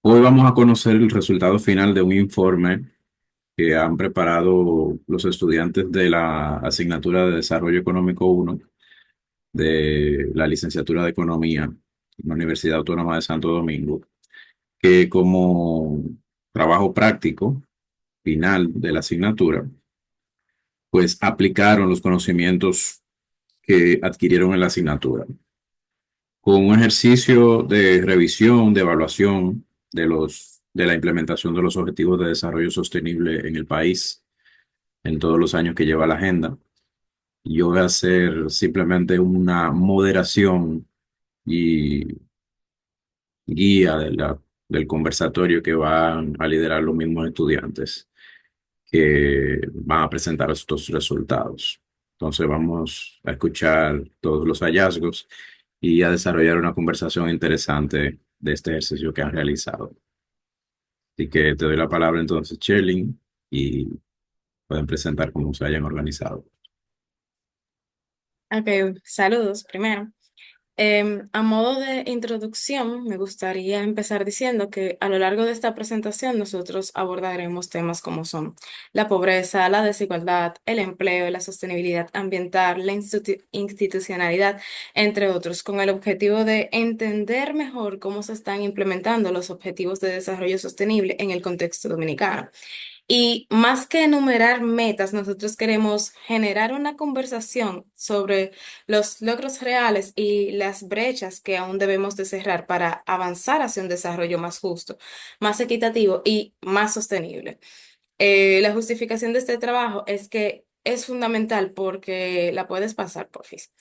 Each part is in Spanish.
Hoy vamos a conocer el resultado final de un informe que han preparado los estudiantes de la asignatura de Desarrollo Económico uno de la licenciatura de Economía en la Universidad Autónoma de Santo Domingo, que como trabajo práctico final de la asignatura, pues aplicaron los conocimientos que adquirieron en la asignatura, con un ejercicio de revisión, de evaluación de la implementación de los objetivos de desarrollo sostenible en el país en todos los años que lleva la agenda. Yo voy a hacer simplemente una moderación y guía del conversatorio que van a liderar los mismos estudiantes que van a presentar estos resultados. Entonces vamos a escuchar todos los hallazgos y a desarrollar una conversación interesante de este ejercicio que han realizado. Así que te doy la palabra entonces, Sherlyn, y pueden presentar cómo se hayan organizado. Ok, saludos primero. A modo de introducción, me gustaría empezar diciendo que a lo largo de esta presentación nosotros abordaremos temas como son la pobreza, la desigualdad, el empleo, la sostenibilidad ambiental, la institucionalidad, entre otros, con el objetivo de entender mejor cómo se están implementando los objetivos de desarrollo sostenible en el contexto dominicano. Y más que enumerar metas, nosotros queremos generar una conversación sobre los logros reales y las brechas que aún debemos de cerrar para avanzar hacia un desarrollo más justo, más equitativo y más sostenible. La justificación de este trabajo es que es fundamental porque la puedes pasar, porfis.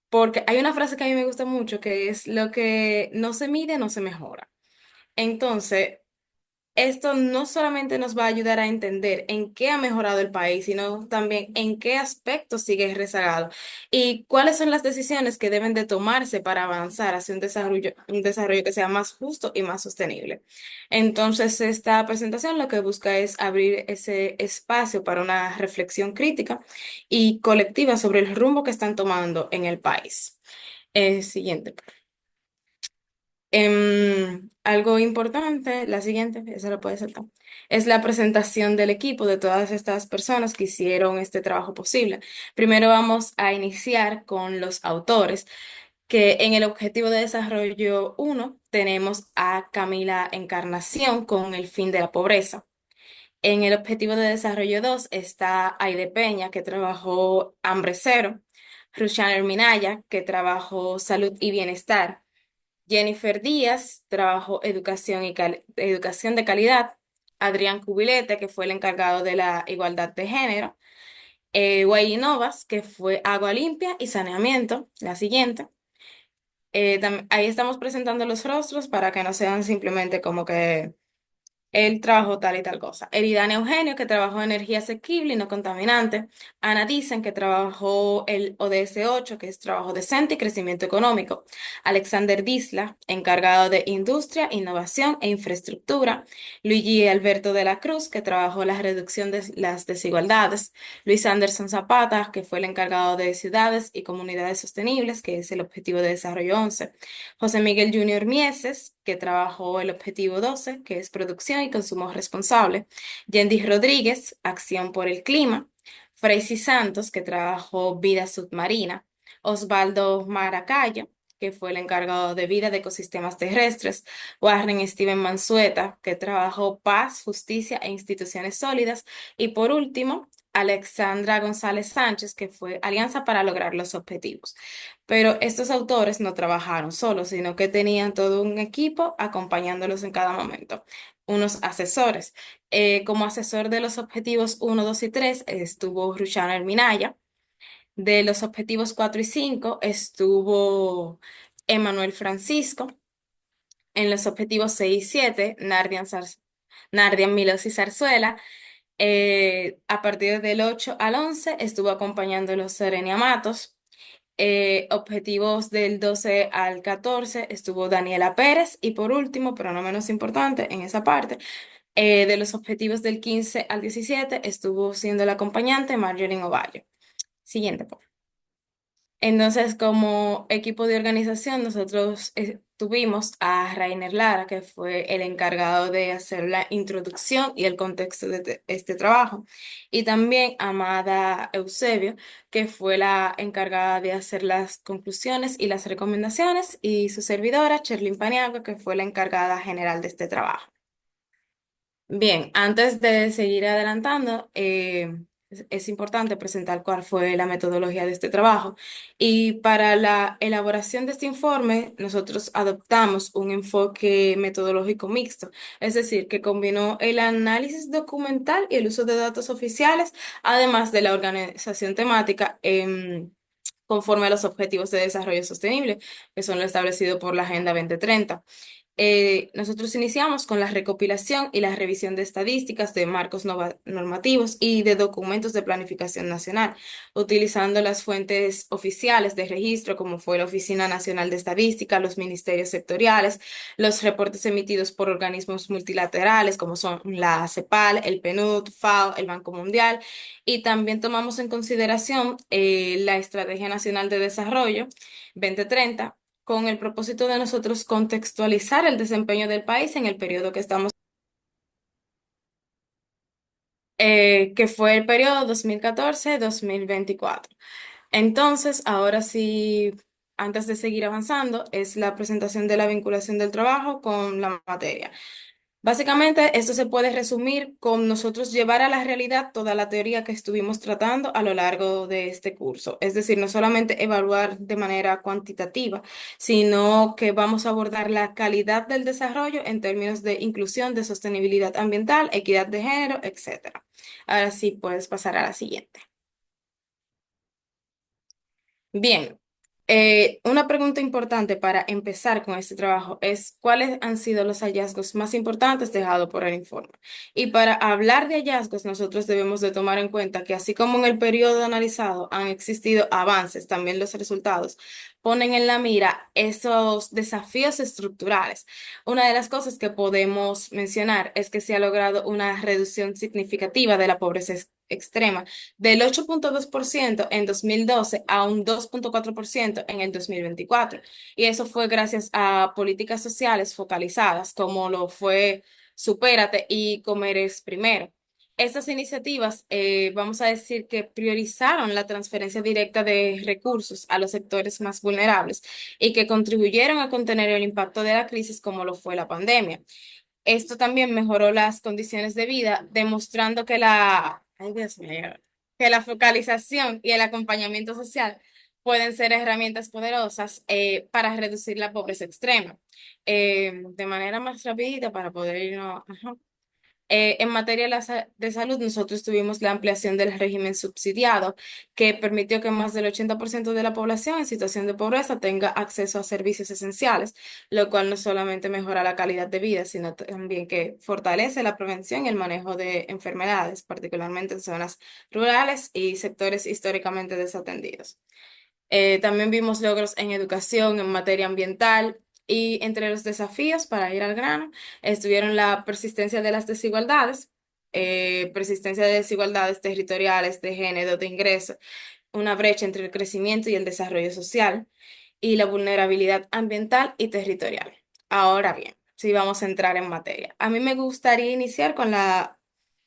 Porque hay una frase que a mí me gusta mucho que es lo que no se mide, no se mejora. Entonces, esto no solamente nos va a ayudar a entender en qué ha mejorado el país, sino también en qué aspectos sigue rezagado y cuáles son las decisiones que deben de tomarse para avanzar hacia un desarrollo que sea más justo y más sostenible. Entonces, esta presentación lo que busca es abrir ese espacio para una reflexión crítica y colectiva sobre el rumbo que están tomando en el país. Siguiente. Algo importante, la siguiente, esa lo puedes saltar, es la presentación del equipo de todas estas personas que hicieron este trabajo posible. Primero vamos a iniciar con los autores, que en el objetivo de desarrollo uno tenemos a Camila Encarnación con el fin de la pobreza. En el objetivo de desarrollo 2 está Aide Peña, que trabajó Hambre Cero, Rushaner Minaya, que trabajó Salud y Bienestar. Jennifer Díaz trabajó educación de calidad. Adrián Cubilete, que fue el encargado de la igualdad de género. Guay Novas, que fue agua limpia y saneamiento, la siguiente. Ahí estamos presentando los rostros para que no sean simplemente como que él trabajó tal y tal cosa. Eridane Eugenio, que trabajó energía asequible y no contaminante. Ana Dicen, que trabajó el ODS 8, que es trabajo decente y crecimiento económico. Alexander Disla, encargado de industria, innovación e infraestructura. Luigi Alberto de la Cruz, que trabajó la reducción de las desigualdades. Luis Anderson Zapata, que fue el encargado de ciudades y comunidades sostenibles, que es el objetivo de desarrollo 11. José Miguel Junior Mieses, que trabajó el objetivo 12, que es producción y consumo responsable. Yendi Rodríguez, acción por el clima. Freisy Santos, que trabajó vida submarina. Osvaldo Maracayo, que fue el encargado de vida de ecosistemas terrestres. Warren Steven Mansueta, que trabajó paz, justicia e instituciones sólidas. Y por último, Alexandra González Sánchez, que fue Alianza para lograr los objetivos. Pero estos autores no trabajaron solos, sino que tenían todo un equipo acompañándolos en cada momento. Unos asesores. Como asesor de los objetivos uno, 2 y 3 estuvo Rushaner Minaya. De los objetivos 4 y 5 estuvo Emanuel Francisco. En los objetivos 6 y 7, Nardian Milos y Zarzuela. A partir del 8 al 11 estuvo acompañándolos Serenia Matos. Objetivos del 12 al 14 estuvo Daniela Pérez y por último, pero no menos importante en esa parte, de los objetivos del 15 al 17 estuvo siendo el acompañante Marjorie Ovalle. Siguiente, por favor. Entonces, como equipo de organización, nosotros tuvimos a Rainer Lara, que fue el encargado de hacer la introducción y el contexto de este trabajo, y también Amada Eusebio, que fue la encargada de hacer las conclusiones y las recomendaciones, y su servidora, Cherlyn Paniagua, que fue la encargada general de este trabajo. Bien, antes de seguir adelantando, es importante presentar cuál fue la metodología de este trabajo. Y para la elaboración de este informe, nosotros adoptamos un enfoque metodológico mixto, es decir, que combinó el análisis documental y el uso de datos oficiales, además de la organización temática. Conforme a los objetivos de desarrollo sostenible, que son lo establecido por la Agenda 2030. Nosotros iniciamos con la recopilación y la revisión de estadísticas, de marcos normativos y de documentos de planificación nacional, utilizando las fuentes oficiales de registro, como fue la Oficina Nacional de Estadística, los ministerios sectoriales, los reportes emitidos por organismos multilaterales, como son la CEPAL, el PNUD, FAO, el Banco Mundial, y también tomamos en consideración la Estrategia Nacional de Desarrollo 2030 con el propósito de nosotros contextualizar el desempeño del país en el periodo que estamos, que fue el periodo 2014-2024. Entonces, ahora sí, antes de seguir avanzando, es la presentación de la vinculación del trabajo con la materia. Básicamente, esto se puede resumir con nosotros llevar a la realidad toda la teoría que estuvimos tratando a lo largo de este curso. Es decir, no solamente evaluar de manera cuantitativa, sino que vamos a abordar la calidad del desarrollo en términos de inclusión, de sostenibilidad ambiental, equidad de género, etcétera. Ahora sí, puedes pasar a la siguiente. Bien, una pregunta importante para empezar con este trabajo es ¿cuáles han sido los hallazgos más importantes dejados por el informe? Y para hablar de hallazgos, nosotros debemos de tomar en cuenta que así como en el periodo analizado han existido avances, también los resultados ponen en la mira esos desafíos estructurales. Una de las cosas que podemos mencionar es que se ha logrado una reducción significativa de la pobreza extrema del 8,2% en 2012 a un 2,4% en el 2024. Y eso fue gracias a políticas sociales focalizadas, como lo fue Supérate y Comer es Primero. Estas iniciativas, vamos a decir que priorizaron la transferencia directa de recursos a los sectores más vulnerables y que contribuyeron a contener el impacto de la crisis como lo fue la pandemia. Esto también mejoró las condiciones de vida, demostrando que ay Dios mío, que la focalización y el acompañamiento social pueden ser herramientas poderosas para reducir la pobreza extrema. De manera más rapidita para poder irnos. Ajá. En materia de, de salud, nosotros tuvimos la ampliación del régimen subsidiado, que permitió que más del 80% de la población en situación de pobreza tenga acceso a servicios esenciales, lo cual no solamente mejora la calidad de vida, sino también que fortalece la prevención y el manejo de enfermedades, particularmente en zonas rurales y sectores históricamente desatendidos. También vimos logros en educación, en materia ambiental y entre los desafíos, para ir al grano, estuvieron la persistencia de las desigualdades, persistencia de desigualdades territoriales, de género, de ingreso, una brecha entre el crecimiento y el desarrollo social y la vulnerabilidad ambiental y territorial. Ahora bien, si vamos a entrar en materia. A mí me gustaría iniciar con la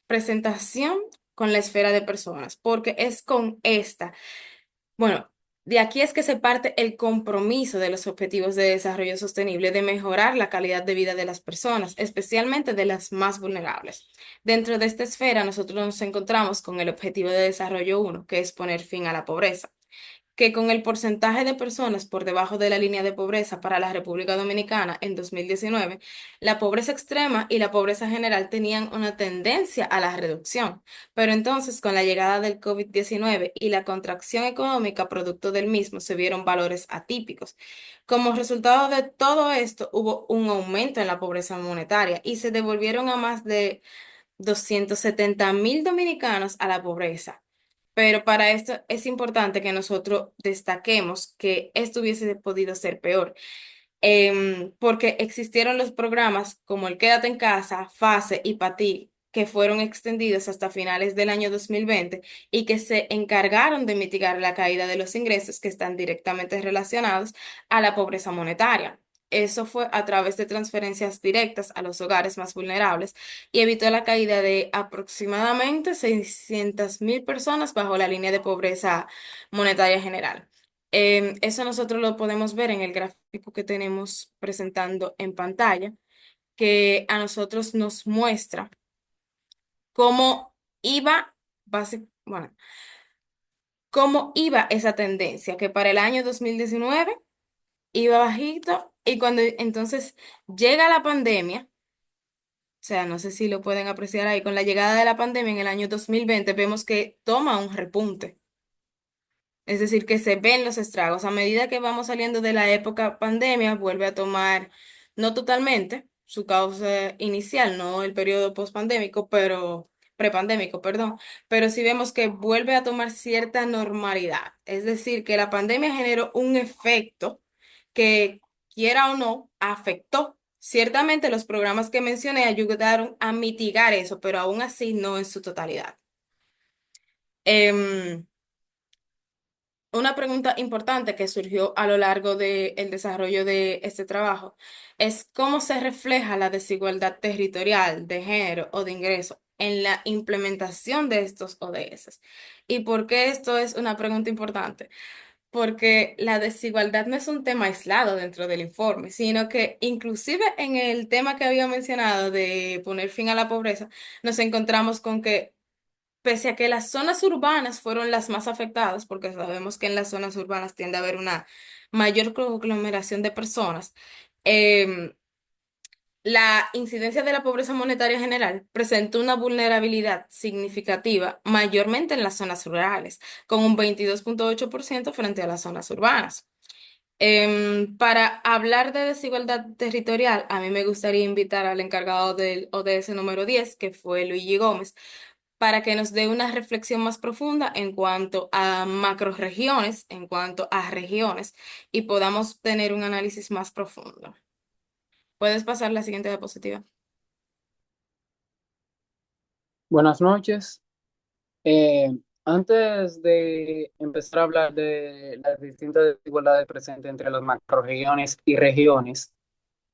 presentación con la esfera de personas, porque es con esta. Bueno, de aquí es que se parte el compromiso de los Objetivos de Desarrollo Sostenible de mejorar la calidad de vida de las personas, especialmente de las más vulnerables. Dentro de esta esfera, nosotros nos encontramos con el Objetivo de Desarrollo 1, que es poner fin a la pobreza, que con el porcentaje de personas por debajo de la línea de pobreza para la República Dominicana en 2019, la pobreza extrema y la pobreza general tenían una tendencia a la reducción. Pero entonces, con la llegada del COVID-19 y la contracción económica producto del mismo, se vieron valores atípicos. Como resultado de todo esto, hubo un aumento en la pobreza monetaria y se devolvieron a más de 270.000 dominicanos a la pobreza. Pero para esto es importante que nosotros destaquemos que esto hubiese podido ser peor, porque existieron los programas como el Quédate en Casa, FASE y PATI, que fueron extendidos hasta finales del año 2020 y que se encargaron de mitigar la caída de los ingresos que están directamente relacionados a la pobreza monetaria. Eso fue a través de transferencias directas a los hogares más vulnerables y evitó la caída de aproximadamente 600.000 personas bajo la línea de pobreza monetaria general. Eso nosotros lo podemos ver en el gráfico que tenemos presentando en pantalla, que a nosotros nos muestra cómo iba, bueno, cómo iba esa tendencia, que para el año 2019 iba bajito y cuando entonces llega la pandemia, o sea, no sé si lo pueden apreciar ahí, con la llegada de la pandemia en el año 2020 vemos que toma un repunte. Es decir, que se ven los estragos. A medida que vamos saliendo de la época pandemia, vuelve a tomar, no totalmente, su causa inicial, no el periodo pospandémico, pero prepandémico, perdón, pero sí vemos que vuelve a tomar cierta normalidad. Es decir, que la pandemia generó un efecto que, quiera o no, afectó. Ciertamente los programas que mencioné ayudaron a mitigar eso, pero aún así no en su totalidad. Em, una pregunta importante que surgió a lo largo del desarrollo de este trabajo es cómo se refleja la desigualdad territorial de género o de ingreso en la implementación de estos ODS. ¿Y por qué esto es una pregunta importante? Porque la desigualdad no es un tema aislado dentro del informe, sino que inclusive en el tema que había mencionado de poner fin a la pobreza, nos encontramos con que pese a que las zonas urbanas fueron las más afectadas, porque sabemos que en las zonas urbanas tiende a haber una mayor conglomeración de personas, em, la incidencia de la pobreza monetaria general presentó una vulnerabilidad significativa, mayormente en las zonas rurales, con un 22,8% frente a las zonas urbanas. Para hablar de desigualdad territorial, a mí me gustaría invitar al encargado del ODS número 10, que fue Luigi Gómez, para que nos dé una reflexión más profunda en cuanto a macroregiones, en cuanto a regiones, y podamos tener un análisis más profundo. ¿Puedes pasar la siguiente diapositiva? Buenas noches. Antes de empezar a hablar de las distintas desigualdades presentes entre las macroregiones y regiones,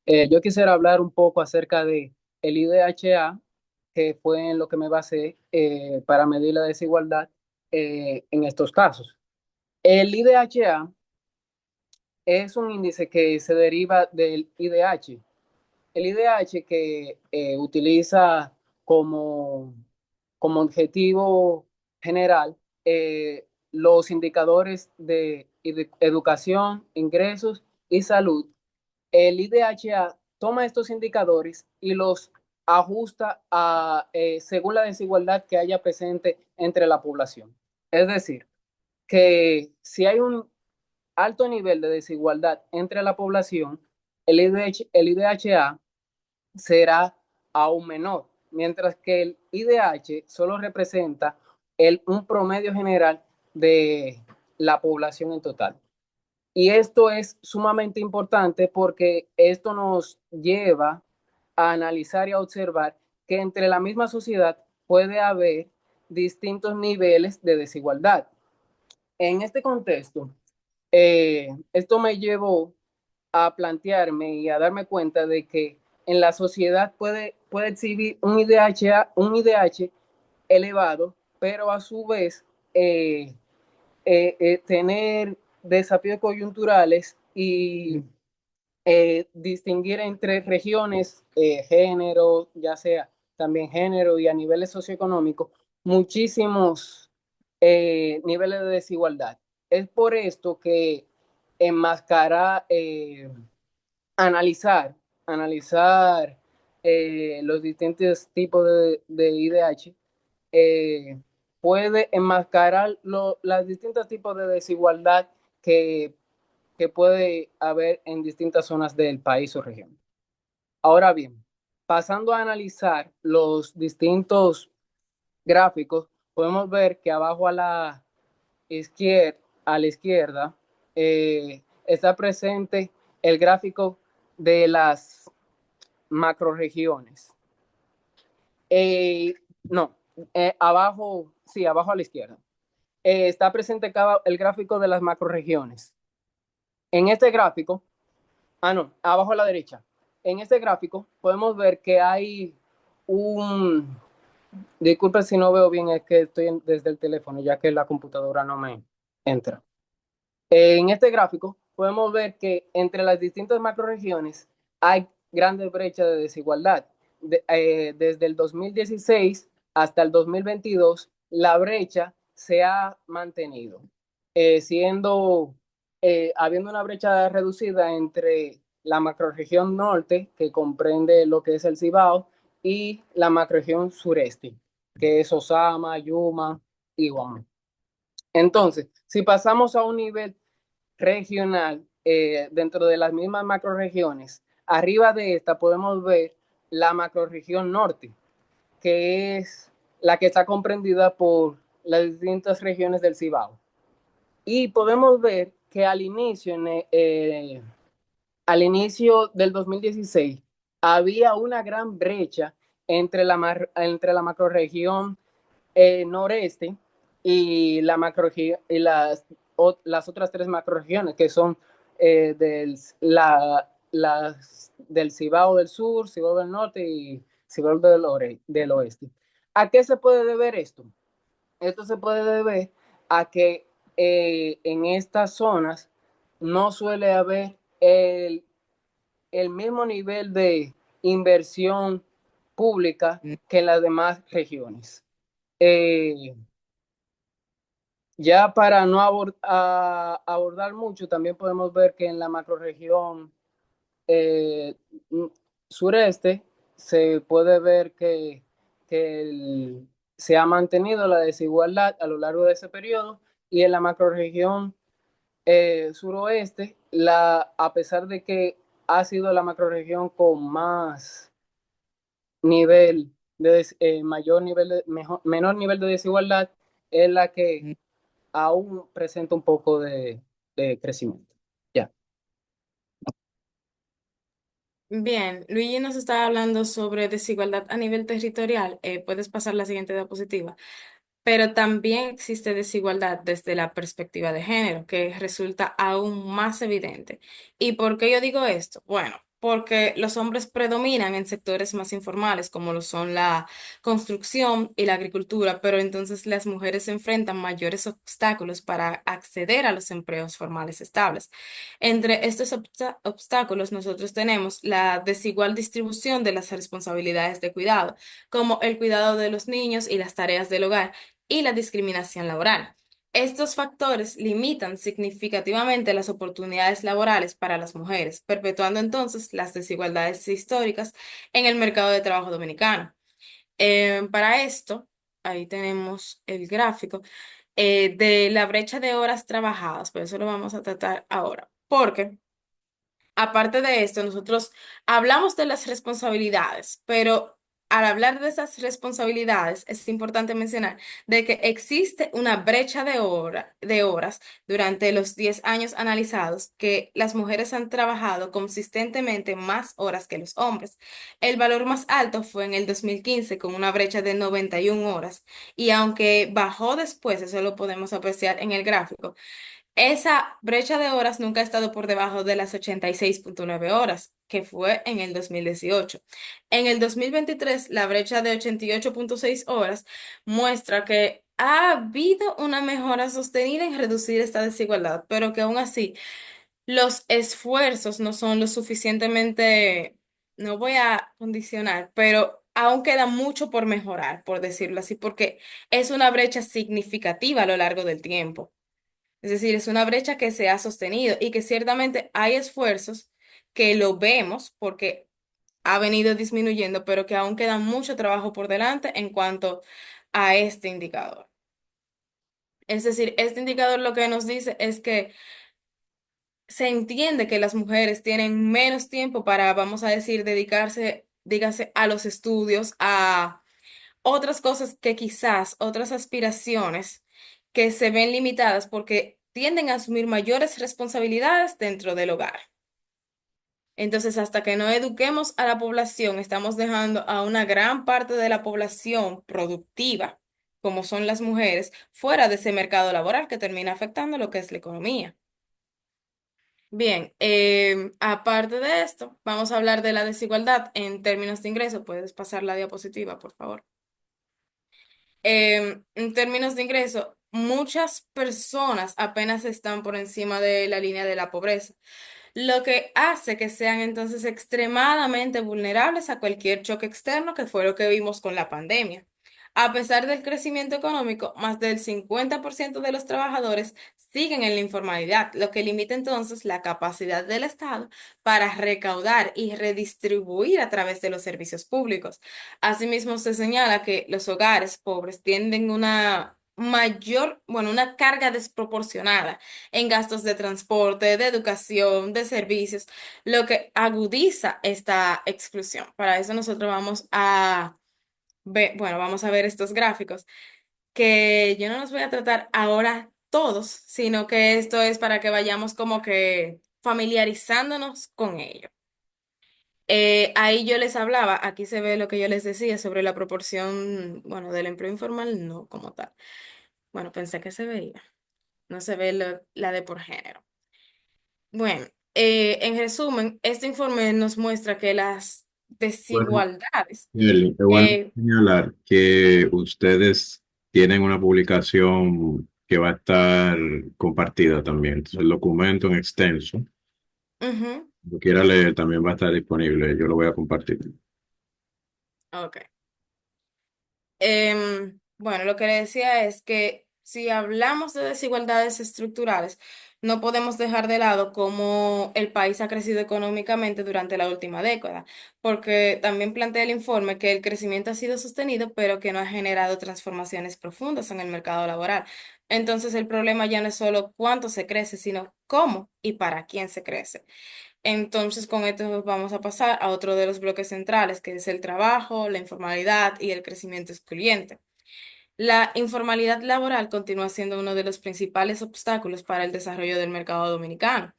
yo quisiera hablar un poco acerca de el IDHA, que fue en lo que me basé para medir la desigualdad en estos casos. El IDHA es un índice que se deriva del IDH. El IDH que utiliza como, como objetivo general los indicadores de educación, ingresos y salud. El IDHA toma estos indicadores y los ajusta según la desigualdad que haya presente entre la población. Es decir, que si hay un alto nivel de desigualdad entre la población, el IDHA será aún menor, mientras que el IDH solo representa un promedio general de la población en total. Y esto es sumamente importante porque esto nos lleva a analizar y a observar que entre la misma sociedad puede haber distintos niveles de desigualdad. En este contexto, esto me llevó a plantearme y a darme cuenta de que en la sociedad puede exhibir un IDH elevado, pero a su vez tener desafíos coyunturales y distinguir entre regiones, género, ya sea también género y a niveles socioeconómicos, muchísimos niveles de desigualdad. Es por esto que enmascarar, analizar, analizar los distintos tipos de IDH eh, puede enmascarar los distintos tipos de desigualdad que, que puede haber en distintas zonas del país o región. Ahora bien, pasando a analizar los distintos gráficos, podemos ver que abajo a la izquierda está presente el gráfico de las macroregiones. Eh, no, abajo, sí, abajo a la izquierda. Está presente el gráfico de las macroregiones. En este gráfico, no, abajo a la derecha. En este gráfico podemos ver que hay un, disculpe si no veo bien, es que estoy desde el teléfono, ya que la computadora no me entra. En este gráfico podemos ver que entre las distintas macroregiones hay grandes brechas de desigualdad. Desde el 2016 hasta el 2022, la brecha se ha mantenido, siendo, habiendo una brecha reducida entre la macroregión norte, que comprende lo que es el Cibao, y la macroregión sureste, que es Osama, Yuma y Guam. Entonces, si pasamos a un nivel regional dentro de las mismas macroregiones, arriba de esta podemos ver la macroregión norte, que es la que está comprendida por las distintas regiones del Cibao. Y podemos ver que al inicio del 2016 había una gran brecha entre la macroregión noreste y, las otras tres macroregiones que son del Cibao del Sur, Cibao del Norte y Cibao del Oeste. ¿A qué se puede deber esto? Esto se puede deber a que en estas zonas no suele haber el mismo nivel de inversión pública que en las demás regiones. Eh, ya para no abordar mucho, también podemos ver que en la macroregión eh, sureste se puede ver que se ha mantenido la desigualdad a lo largo de ese periodo y en la macroregión suroeste, a pesar de que ha sido la macroregión con más nivel mayor nivel menor nivel de desigualdad, es la que aún presenta un poco de crecimiento. Ya. Bien, Luigi nos estaba hablando sobre desigualdad a nivel territorial. Puedes pasar la siguiente diapositiva. Pero también existe desigualdad desde la perspectiva de género, que resulta aún más evidente. ¿Y por qué yo digo esto? Bueno, porque los hombres predominan en sectores más informales, como lo son la construcción y la agricultura, pero entonces las mujeres enfrentan mayores obstáculos para acceder a los empleos formales estables. Entre estos obstáculos, nosotros tenemos la desigual distribución de las responsabilidades de cuidado, como el cuidado de los niños y las tareas del hogar y la discriminación laboral. Estos factores limitan significativamente las oportunidades laborales para las mujeres, perpetuando entonces las desigualdades históricas en el mercado de trabajo dominicano. Para esto, ahí tenemos el gráfico de la brecha de horas trabajadas, por eso lo vamos a tratar ahora, porque aparte de esto, nosotros hablamos de las responsabilidades, pero al hablar de esas responsabilidades es importante mencionar de que existe una brecha de horas durante los 10 años analizados que las mujeres han trabajado consistentemente más horas que los hombres. El valor más alto fue en el 2015 con una brecha de 91 horas y aunque bajó después, eso lo podemos apreciar en el gráfico, esa brecha de horas nunca ha estado por debajo de las 86,9 horas, que fue en el 2018. En el 2023, la brecha de 88,6 horas muestra que ha habido una mejora sostenida en reducir esta desigualdad, pero que aún así los esfuerzos no son lo suficientemente, no voy a condicionar, pero aún queda mucho por mejorar, por decirlo así, porque es una brecha significativa a lo largo del tiempo. Es decir, es una brecha que se ha sostenido y que ciertamente hay esfuerzos que lo vemos porque ha venido disminuyendo, pero que aún queda mucho trabajo por delante en cuanto a este indicador. Es decir, este indicador lo que nos dice es que se entiende que las mujeres tienen menos tiempo para, vamos a decir, dedicarse, dígase, a los estudios, a otras cosas que quizás, otras aspiraciones que se ven limitadas porque tienden a asumir mayores responsabilidades dentro del hogar. Entonces, hasta que no eduquemos a la población, estamos dejando a una gran parte de la población productiva, como son las mujeres, fuera de ese mercado laboral que termina afectando lo que es la economía. Bien, aparte de esto, vamos a hablar de la desigualdad en términos de ingreso. Puedes pasar la diapositiva, por favor. En términos de ingreso, muchas personas apenas están por encima de la línea de la pobreza, lo que hace que sean entonces extremadamente vulnerables a cualquier choque externo, que fue lo que vimos con la pandemia. A pesar del crecimiento económico, más del 50% de los trabajadores siguen en la informalidad, lo que limita entonces la capacidad del Estado para recaudar y redistribuir a través de los servicios públicos. Asimismo, se señala que los hogares pobres tienden una mayor, bueno, una carga desproporcionada en gastos de transporte, de educación, de servicios, lo que agudiza esta exclusión. Para eso nosotros vamos a ver, bueno, vamos a ver estos gráficos, que yo no los voy a tratar ahora todos, sino que esto es para que vayamos como que familiarizándonos con ello. Ahí yo les hablaba, aquí se ve lo que yo les decía sobre la proporción, bueno, del empleo informal, no como tal. Bueno, pensé que se veía, no se ve la de por género. Bueno, en resumen, este informe nos muestra que las Bueno, desigualdades, Kelly, es bueno eh, señalar que ustedes tienen una publicación que va a estar compartida también. Entonces, el documento en extenso, ujú, lo quiera leer, también va a estar disponible. Yo lo voy a compartir. ok. Bueno, lo que le decía es que si hablamos de desigualdades estructurales, no podemos dejar de lado cómo el país ha crecido económicamente durante la última década, porque también plantea el informe que el crecimiento ha sido sostenido, pero que no ha generado transformaciones profundas en el mercado laboral. Entonces, el problema ya no es solo cuánto se crece, sino cómo y para quién se crece. Entonces, con esto vamos a pasar a otro de los bloques centrales, que es el trabajo, la informalidad y el crecimiento excluyente. La informalidad laboral continúa siendo uno de los principales obstáculos para el desarrollo del mercado dominicano.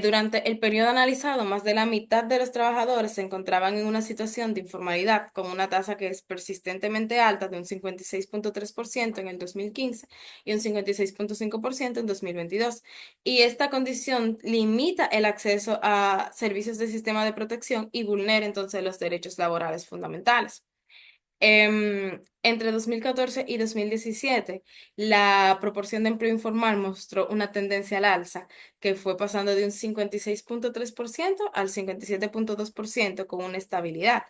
Durante el periodo analizado, más de la mitad de los trabajadores se encontraban en una situación de informalidad, con una tasa que es persistentemente alta de un 56,3% en el 2015 y un 56,5% en 2022. Y esta condición limita el acceso a servicios del sistema de protección y vulnera entonces los derechos laborales fundamentales. Entre 2014 y 2017, la proporción de empleo informal mostró una tendencia al alza, que fue pasando de un 56,3% al 57,2%, con una estabilidad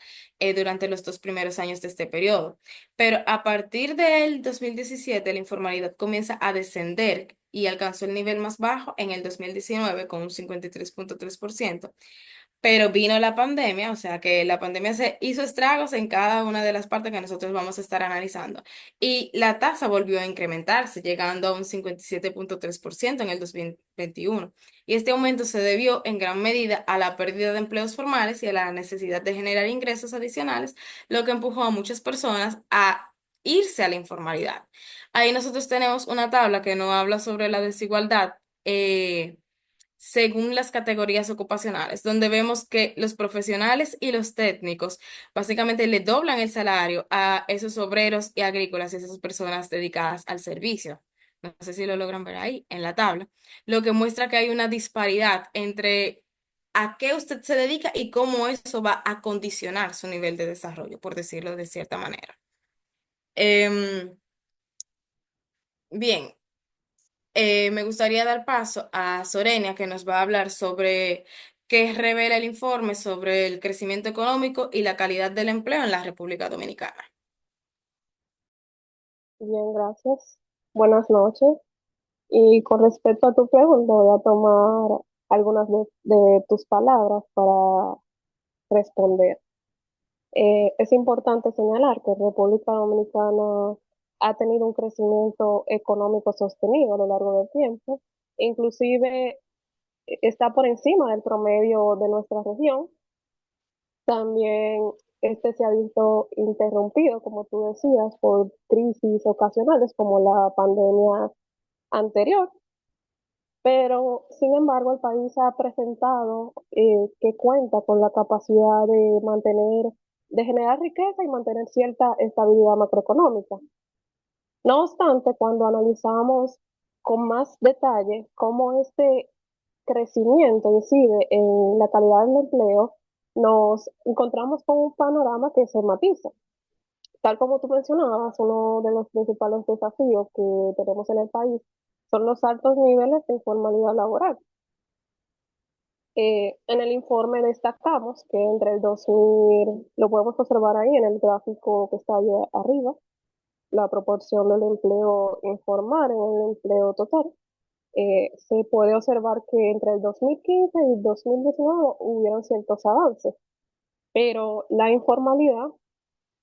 durante los dos primeros años de este periodo. Pero a partir del 2017, la informalidad comienza a descender y alcanzó el nivel más bajo en el 2019 con un 53,3%. Pero vino la pandemia, o sea que la pandemia se hizo estragos en cada una de las partes que nosotros vamos a estar analizando. Y la tasa volvió a incrementarse, llegando a un 57,3% en el 2021. Y este aumento se debió en gran medida a la pérdida de empleos formales y a la necesidad de generar ingresos adicionales, lo que empujó a muchas personas a irse a la informalidad. Ahí nosotros tenemos una tabla que no habla sobre la desigualdad. Según las categorías ocupacionales, donde vemos que los profesionales y los técnicos básicamente le doblan el salario a esos obreros y agrícolas y esas personas dedicadas al servicio. No sé si lo logran ver ahí en la tabla, lo que muestra que hay una disparidad entre a qué usted se dedica y cómo eso va a condicionar su nivel de desarrollo, por decirlo de cierta manera. Em, bien. Me gustaría dar paso a Sorenia, que nos va a hablar sobre qué revela el informe sobre el crecimiento económico y la calidad del empleo en la República Dominicana. Bien, gracias. Buenas noches. Y con respecto a tu pregunta, voy a tomar algunas de tus palabras para responder. Es importante señalar que República Dominicana ha tenido un crecimiento económico sostenido a lo largo del tiempo, inclusive está por encima del promedio de nuestra región. También este se ha visto interrumpido, como tú decías, por crisis ocasionales como la pandemia anterior, pero sin embargo el país ha presentado que cuenta con la capacidad de mantener, de generar riqueza y mantener cierta estabilidad macroeconómica. No obstante, cuando analizamos con más detalle cómo este crecimiento incide en la calidad del empleo, nos encontramos con un panorama que se matiza. Tal como tú mencionabas, uno de los principales desafíos que tenemos en el país son los altos niveles de informalidad laboral. En el informe destacamos que entre el 2000, lo podemos observar ahí en el gráfico que está ahí arriba, la proporción del empleo informal en el empleo total. Se puede observar que entre el 2015 y 2019 hubieron ciertos avances, pero la informalidad,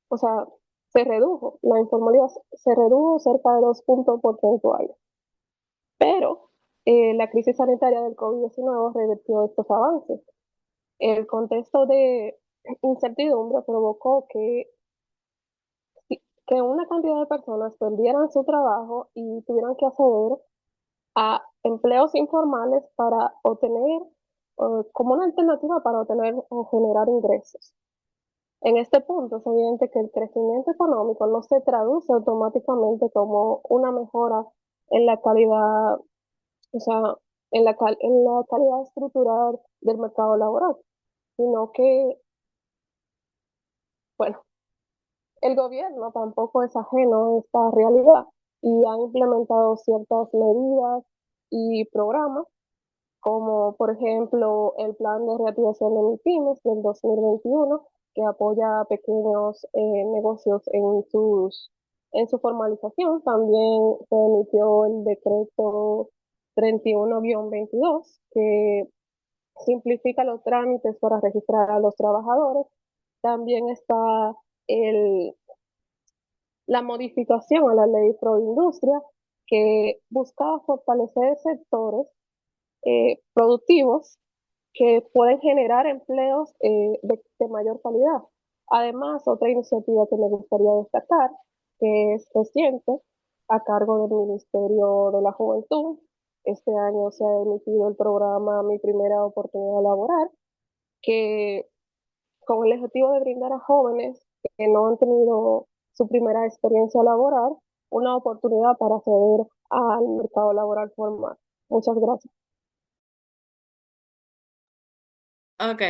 o sea, la informalidad se redujo cerca de 2 puntos porcentuales, pero la crisis sanitaria del COVID-19 revirtió estos avances. El contexto de incertidumbre provocó que una cantidad de personas perdieran su trabajo y tuvieran que acceder a empleos informales para obtener, como una alternativa para obtener o generar ingresos. En este punto es evidente que el crecimiento económico no se traduce automáticamente como una mejora en la calidad, o sea, en la calidad estructural del mercado laboral, sino que, bueno, el gobierno tampoco es ajeno a esta realidad y ha implementado ciertas medidas y programas, como por ejemplo el Plan de Reactivación de MIPYMES del 2021, que apoya a pequeños negocios en su formalización. También se emitió el decreto 31-22, que simplifica los trámites para registrar a los trabajadores. También está el la modificación a la ley Proindustria, que buscaba fortalecer sectores productivos que pueden generar empleos de mayor calidad. Además, otra iniciativa que me gustaría destacar, que es reciente, a cargo del Ministerio de la Juventud. Este año se ha emitido el programa Mi Primera Oportunidad Laboral, que con el objetivo de brindar a jóvenes que no han tenido su primera experiencia laboral una oportunidad para acceder al mercado laboral formal. Muchas gracias. Ok,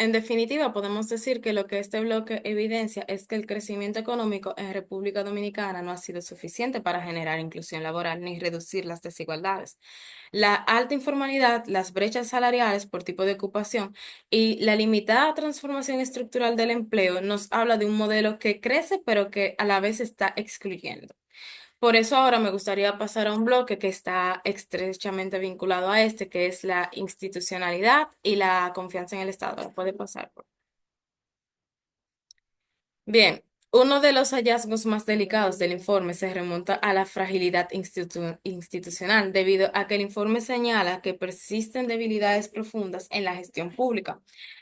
en definitiva, podemos decir que lo que este bloque evidencia es que el crecimiento económico en República Dominicana no ha sido suficiente para generar inclusión laboral ni reducir las desigualdades. La alta informalidad, las brechas salariales por tipo de ocupación y la limitada transformación estructural del empleo nos habla de un modelo que crece pero que a la vez está excluyendo. Por eso ahora me gustaría pasar a un bloque que está estrechamente vinculado a este, que es la institucionalidad y la confianza en el Estado. ¿Puede pasar? Bien, uno de los hallazgos más delicados del informe se remonta a la fragilidad institucional, debido a que el informe señala que persisten debilidades profundas en la gestión pública,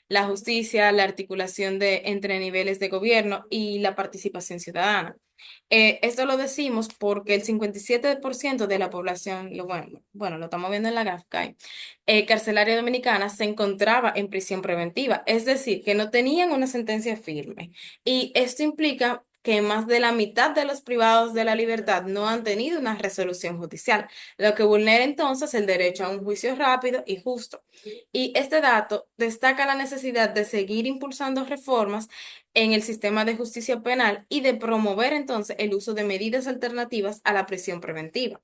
la justicia, la articulación entre niveles de gobierno y la participación ciudadana. Esto lo decimos porque el 57% de la población, lo estamos viendo en la gráfica ahí, carcelaria dominicana se encontraba en prisión preventiva, es decir, que no tenían una sentencia firme. Y esto implica que más de la mitad de los privados de la libertad no han tenido una resolución judicial, lo que vulnera entonces el derecho a un juicio rápido y justo. Y este dato destaca la necesidad de seguir impulsando reformas en el sistema de justicia penal y de promover entonces el uso de medidas alternativas a la prisión preventiva.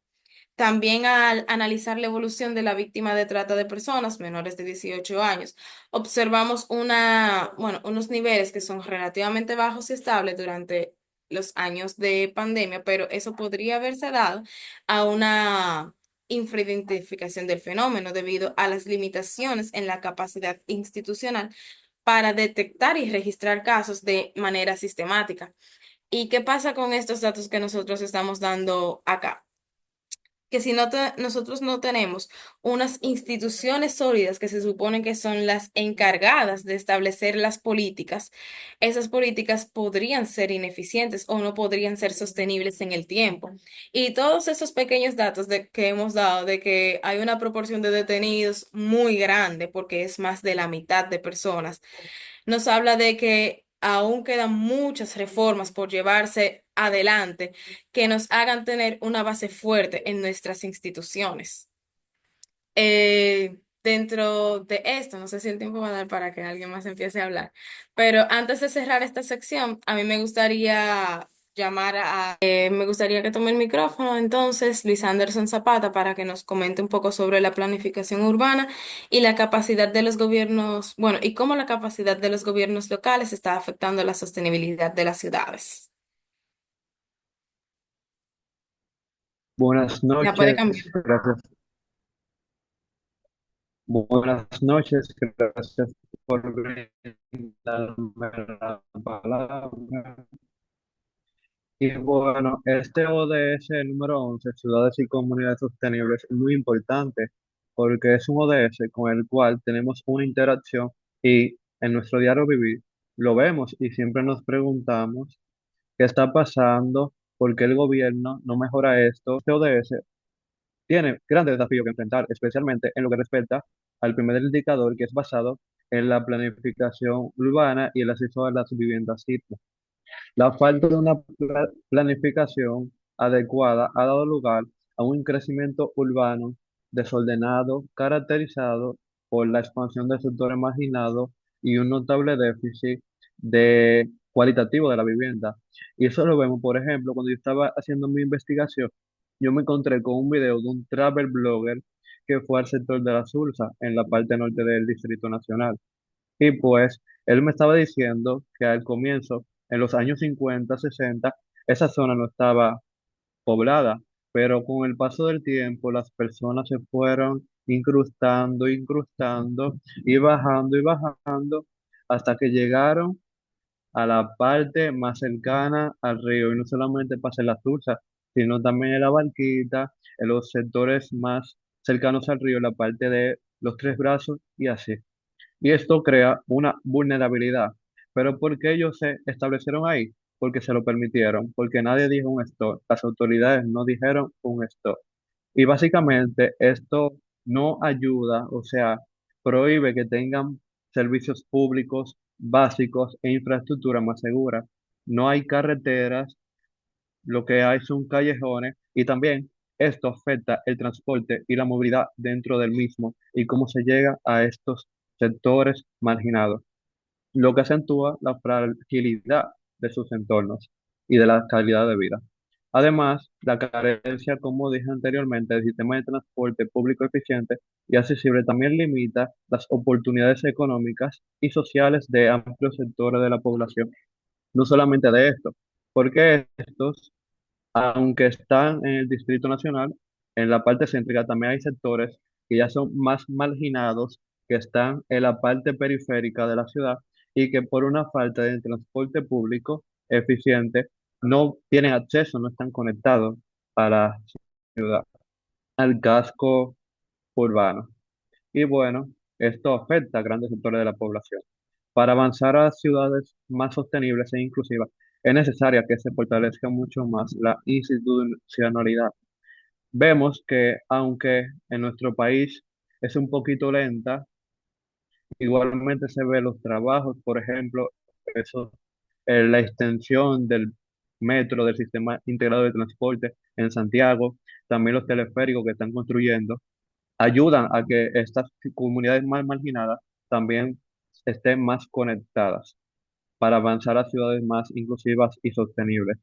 También al analizar la evolución de la víctima de trata de personas menores de 18 años, observamos unos niveles que son relativamente bajos y estables durante los años de pandemia, pero eso podría haberse dado a una infraidentificación del fenómeno debido a las limitaciones en la capacidad institucional para detectar y registrar casos de manera sistemática. ¿Y qué pasa con estos datos que nosotros estamos dando acá? que si nosotros no tenemos unas instituciones sólidas que se supone que son las encargadas de establecer las políticas, esas políticas podrían ser ineficientes o no podrían ser sostenibles en el tiempo. Y todos esos pequeños datos que hemos dado de que hay una proporción de detenidos muy grande, porque es más de la mitad de personas, nos habla de que aún quedan muchas reformas por llevarse adelante que nos hagan tener una base fuerte en nuestras instituciones. Dentro de esto, no sé si el tiempo va a dar para que alguien más empiece a hablar, pero antes de cerrar esta sección, a mí me gustaría me gustaría que tome el micrófono entonces Luis Anderson Zapata para que nos comente un poco sobre la planificación urbana y la capacidad de los gobiernos, bueno, y cómo la capacidad de los gobiernos locales está afectando la sostenibilidad de las ciudades. Buenas Ya puede noches, cambiar. gracias. Buenas noches, gracias por brindarme la palabra. Y bueno, este ODS número 11, Ciudades y Comunidades Sostenibles, es muy importante porque es un ODS con el cual tenemos una interacción y en nuestro diario vivir lo vemos y siempre nos preguntamos qué está pasando, por qué el gobierno no mejora esto. Este ODS tiene grandes desafíos que enfrentar, especialmente en lo que respecta al primer indicador, que es basado en la planificación urbana y el acceso a las viviendas dignas. La falta de una planificación adecuada ha dado lugar a un crecimiento urbano desordenado, caracterizado por la expansión de sectores marginados y un notable déficit de cualitativo de la vivienda. Y eso lo vemos, por ejemplo, cuando yo estaba haciendo mi investigación, yo me encontré con un video de un travel blogger que fue al sector de la Sursa, en la parte norte del Distrito Nacional. Y pues él me estaba diciendo que al comienzo, en los años 50 60 esa zona no estaba poblada, pero con el paso del tiempo las personas se fueron incrustando, incrustando y bajando hasta que llegaron a la parte más cercana al río, y no solamente pasa en la Sursa, sino también en la Barquita, en los sectores más cercanos al río, la parte de los Tres Brazos y así. Y esto crea una vulnerabilidad. Pero ¿por qué ellos se establecieron ahí? Porque se lo permitieron, porque nadie dijo un stop, las autoridades no dijeron un stop. Y básicamente esto no ayuda, o sea, prohíbe que tengan servicios públicos básicos e infraestructura más segura. No hay carreteras, lo que hay son callejones y también esto afecta el transporte y la movilidad dentro del mismo y cómo se llega a estos sectores marginados, lo que acentúa la fragilidad de sus entornos y de la calidad de vida. Además, la carencia, como dije anteriormente, del sistema de transporte público eficiente y accesible también limita las oportunidades económicas y sociales de amplios sectores de la población. No solamente de esto, porque estos, aunque están en el Distrito Nacional, en la parte céntrica también hay sectores que ya son más marginados, que están en la parte periférica de la ciudad y que por una falta de transporte público eficiente no tienen acceso, no están conectados a la ciudad, al casco urbano. Y bueno, esto afecta a grandes sectores de la población. Para avanzar a ciudades más sostenibles e inclusivas, es necesaria que se fortalezca mucho más la institucionalidad. Vemos que aunque en nuestro país es un poquito lenta, igualmente se ve los trabajos, por ejemplo, eso, la extensión del metro, del sistema integrado de transporte en Santiago, también los teleféricos que están construyendo ayudan a que estas comunidades más marginadas también estén más conectadas para avanzar a ciudades más inclusivas y sostenibles.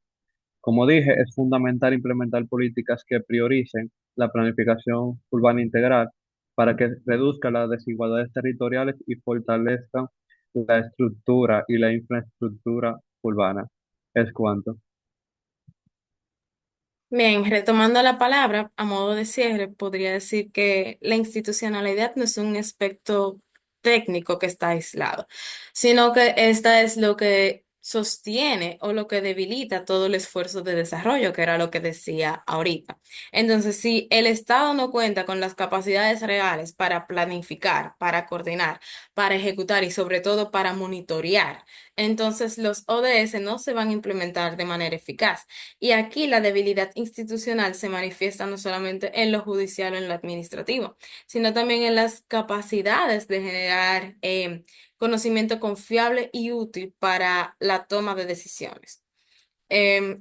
Como dije, es fundamental implementar políticas que prioricen la planificación urbana integral para que reduzca las desigualdades territoriales y fortalezcan la estructura y la infraestructura urbana. Es cuanto. Bien, retomando la palabra, a modo de cierre, podría decir que la institucionalidad no es un aspecto técnico que está aislado, sino que esta es lo que sostiene o lo que debilita todo el esfuerzo de desarrollo, que era lo que decía ahorita. Entonces, si el Estado no cuenta con las capacidades reales para planificar, para coordinar, para ejecutar y sobre todo para monitorear, entonces los ODS no se van a implementar de manera eficaz. Y aquí la debilidad institucional se manifiesta no solamente en lo judicial o en lo administrativo, sino también en las capacidades de generar conocimiento confiable y útil para la toma de decisiones.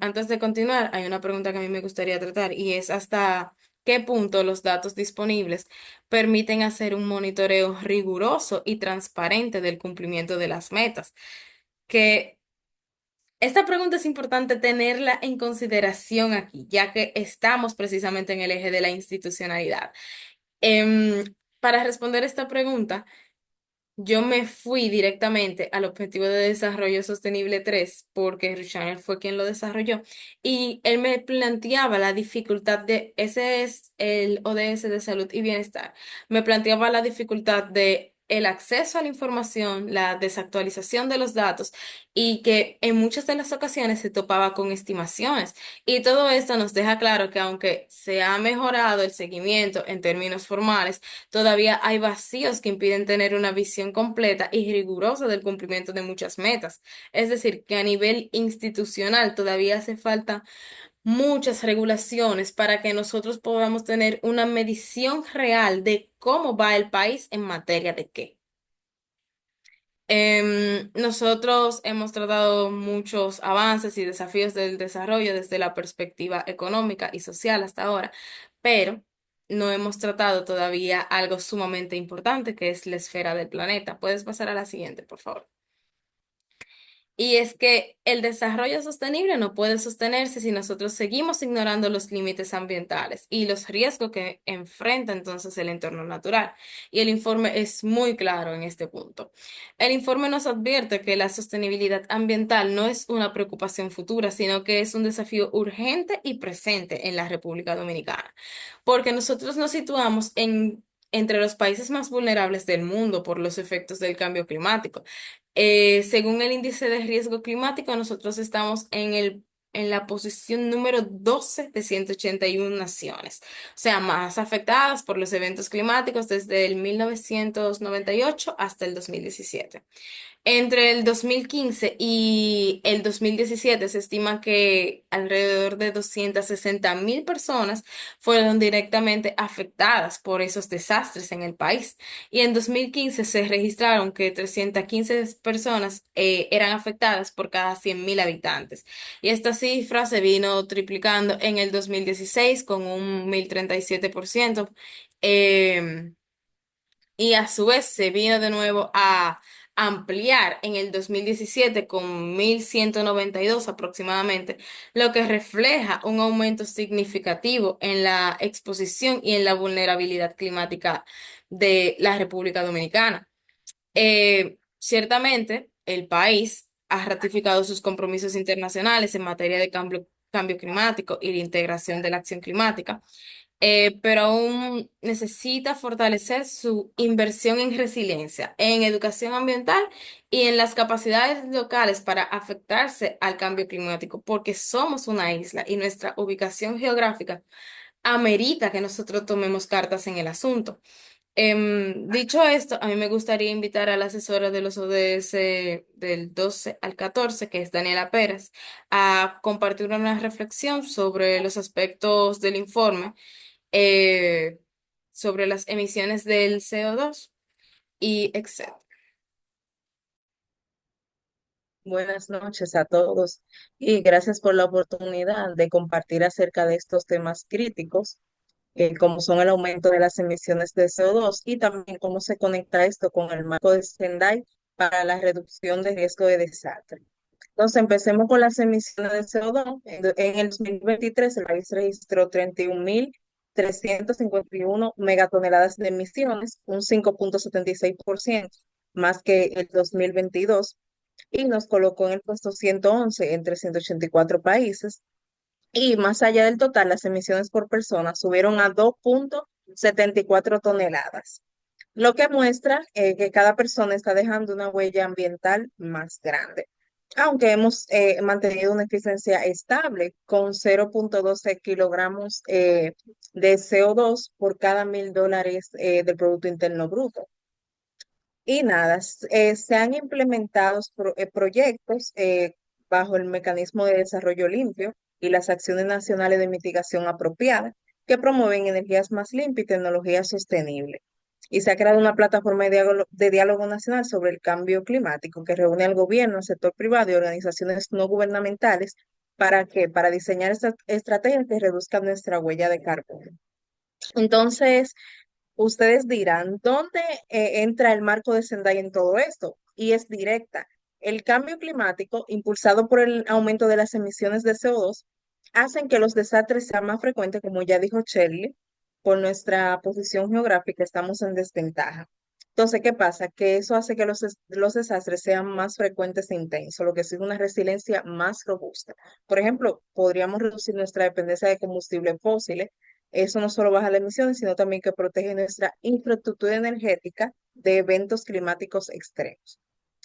Antes de continuar, hay una pregunta que a mí me gustaría tratar y es hasta qué punto los datos disponibles permiten hacer un monitoreo riguroso y transparente del cumplimiento de las metas. Que esta pregunta es importante tenerla en consideración aquí, ya que estamos precisamente en el eje de la institucionalidad. Em, para responder esta pregunta, yo me fui directamente al Objetivo de Desarrollo Sostenible 3 porque Richard fue quien lo desarrolló y él me planteaba la dificultad ese es el ODS de salud y bienestar, me planteaba la dificultad de el acceso a la información, la desactualización de los datos y que en muchas de las ocasiones se topaba con estimaciones. Y todo esto nos deja claro que aunque se ha mejorado el seguimiento en términos formales, todavía hay vacíos que impiden tener una visión completa y rigurosa del cumplimiento de muchas metas. Es decir, que a nivel institucional todavía hace falta muchas regulaciones para que nosotros podamos tener una medición real de cómo va el país en materia de qué. Nosotros hemos tratado muchos avances y desafíos del desarrollo desde la perspectiva económica y social hasta ahora, pero no hemos tratado todavía algo sumamente importante que es la esfera del planeta. Puedes pasar a la siguiente, por favor. Y es que el desarrollo sostenible no puede sostenerse si nosotros seguimos ignorando los límites ambientales y los riesgos que enfrenta entonces el entorno natural. Y el informe es muy claro en este punto. El informe nos advierte que la sostenibilidad ambiental no es una preocupación futura, sino que es un desafío urgente y presente en la República Dominicana, porque nosotros nos situamos entre los países más vulnerables del mundo por los efectos del cambio climático. Según el índice de riesgo climático, nosotros estamos en la posición número 12 de 181 naciones, o sea, más afectadas por los eventos climáticos desde el 1998 hasta el 2017. Entre el 2015 y el 2017 se estima que alrededor de 260.000 personas fueron directamente afectadas por esos desastres en el país. Y en 2015 se registraron que 315 personas eran afectadas por cada 100.000 habitantes. Y esta cifra se vino triplicando en el 2016 con un 1.037%. em, y a su vez se vino de nuevo a ampliar en el 2017 con 1.192 aproximadamente, lo que refleja un aumento significativo en la exposición y en la vulnerabilidad climática de la República Dominicana. Ciertamente, el país ha ratificado sus compromisos internacionales en materia de cambio climático y de integración de la acción climática, pero aún necesita fortalecer su inversión en resiliencia, en educación ambiental y en las capacidades locales para afectarse al cambio climático, porque somos una isla y nuestra ubicación geográfica amerita que nosotros tomemos cartas en el asunto. Dicho esto, a mí me gustaría invitar a la asesora de los ODS del 12 al 14, que es Daniela Pérez, a compartir una reflexión sobre los aspectos del informe, eh, sobre las emisiones del CO2 y etc. Buenas noches a todos y gracias por la oportunidad de compartir acerca de estos temas críticos, como son el aumento de las emisiones de CO2 y también cómo se conecta esto con el marco de Sendai para la reducción de riesgo de desastre. Entonces, empecemos con las emisiones de CO2. En el 2023, el país registró 31.351 megatoneladas de emisiones, un 5,76% más que el 2022 y nos colocó en el puesto 111 entre 184 países. Y más allá del total, las emisiones por persona subieron a 2,74 toneladas, lo que muestra que cada persona está dejando una huella ambiental más grande. aunque hemos mantenido una eficiencia estable con 0,12 kilogramos de CO2 por cada $1.000 del Producto Interno Bruto. Y nada, se han implementado proyectos bajo el Mecanismo de Desarrollo Limpio y las acciones nacionales de mitigación apropiada que promueven energías más limpias y tecnologías sostenibles. Y se ha creado una plataforma de diálogo nacional sobre el cambio climático que reúne al gobierno, al sector privado y organizaciones no gubernamentales para diseñar estas estrategias que reduzcan nuestra huella de carbono. Entonces, ustedes dirán, ¿dónde entra el marco de Sendai en todo esto? Y es directa. El cambio climático, impulsado por el aumento de las emisiones de CO2, hacen que los desastres sean más frecuentes, como ya dijo Shirley, por nuestra posición geográfica estamos en desventaja. Entonces, ¿qué pasa? Que eso hace que los desastres sean más frecuentes e intensos, lo que sigue una resiliencia más robusta. Por ejemplo, podríamos reducir nuestra dependencia de combustibles fósiles. Eso no solo baja las emisiones, sino también que protege nuestra infraestructura energética de eventos climáticos extremos.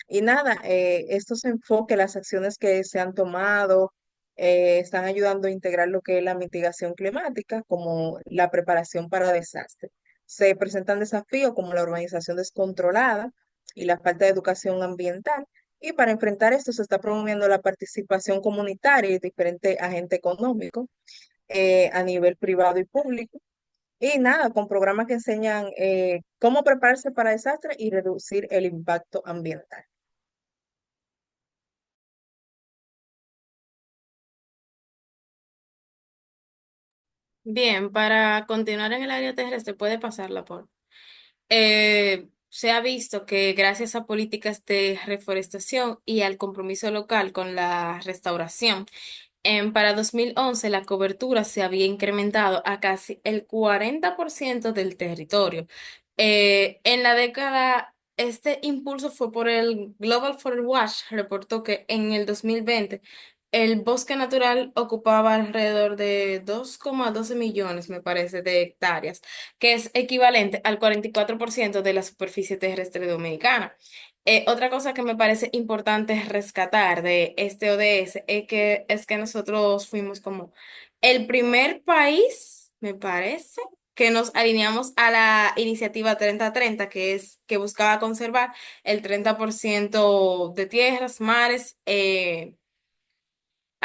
Y nada, estos enfoques, las acciones que se han tomado, están ayudando a integrar lo que es la mitigación climática como la preparación para desastres. Se presentan desafíos como la urbanización descontrolada y la falta de educación ambiental. Y para enfrentar esto se está promoviendo la participación comunitaria y diferentes agentes económicos a nivel privado y público. Y nada, con programas que enseñan cómo prepararse para desastres y reducir el impacto ambiental. Bien, para continuar en el área terrestre, puede pasarla por. Se ha visto que gracias a políticas de reforestación y al compromiso local con la restauración, para 2011 la cobertura se había incrementado a casi el 40% del territorio. En la década, este impulso fue por el Global Forest Watch, reportó que en el 2020 el bosque natural ocupaba alrededor de 2,12 millones, me parece, de hectáreas, que es equivalente al 44% de la superficie terrestre dominicana. Otra cosa que me parece importante rescatar de este ODS es que nosotros fuimos como el primer país, me parece, que nos alineamos a la iniciativa 3030, que buscaba conservar el 30% de tierras, mares,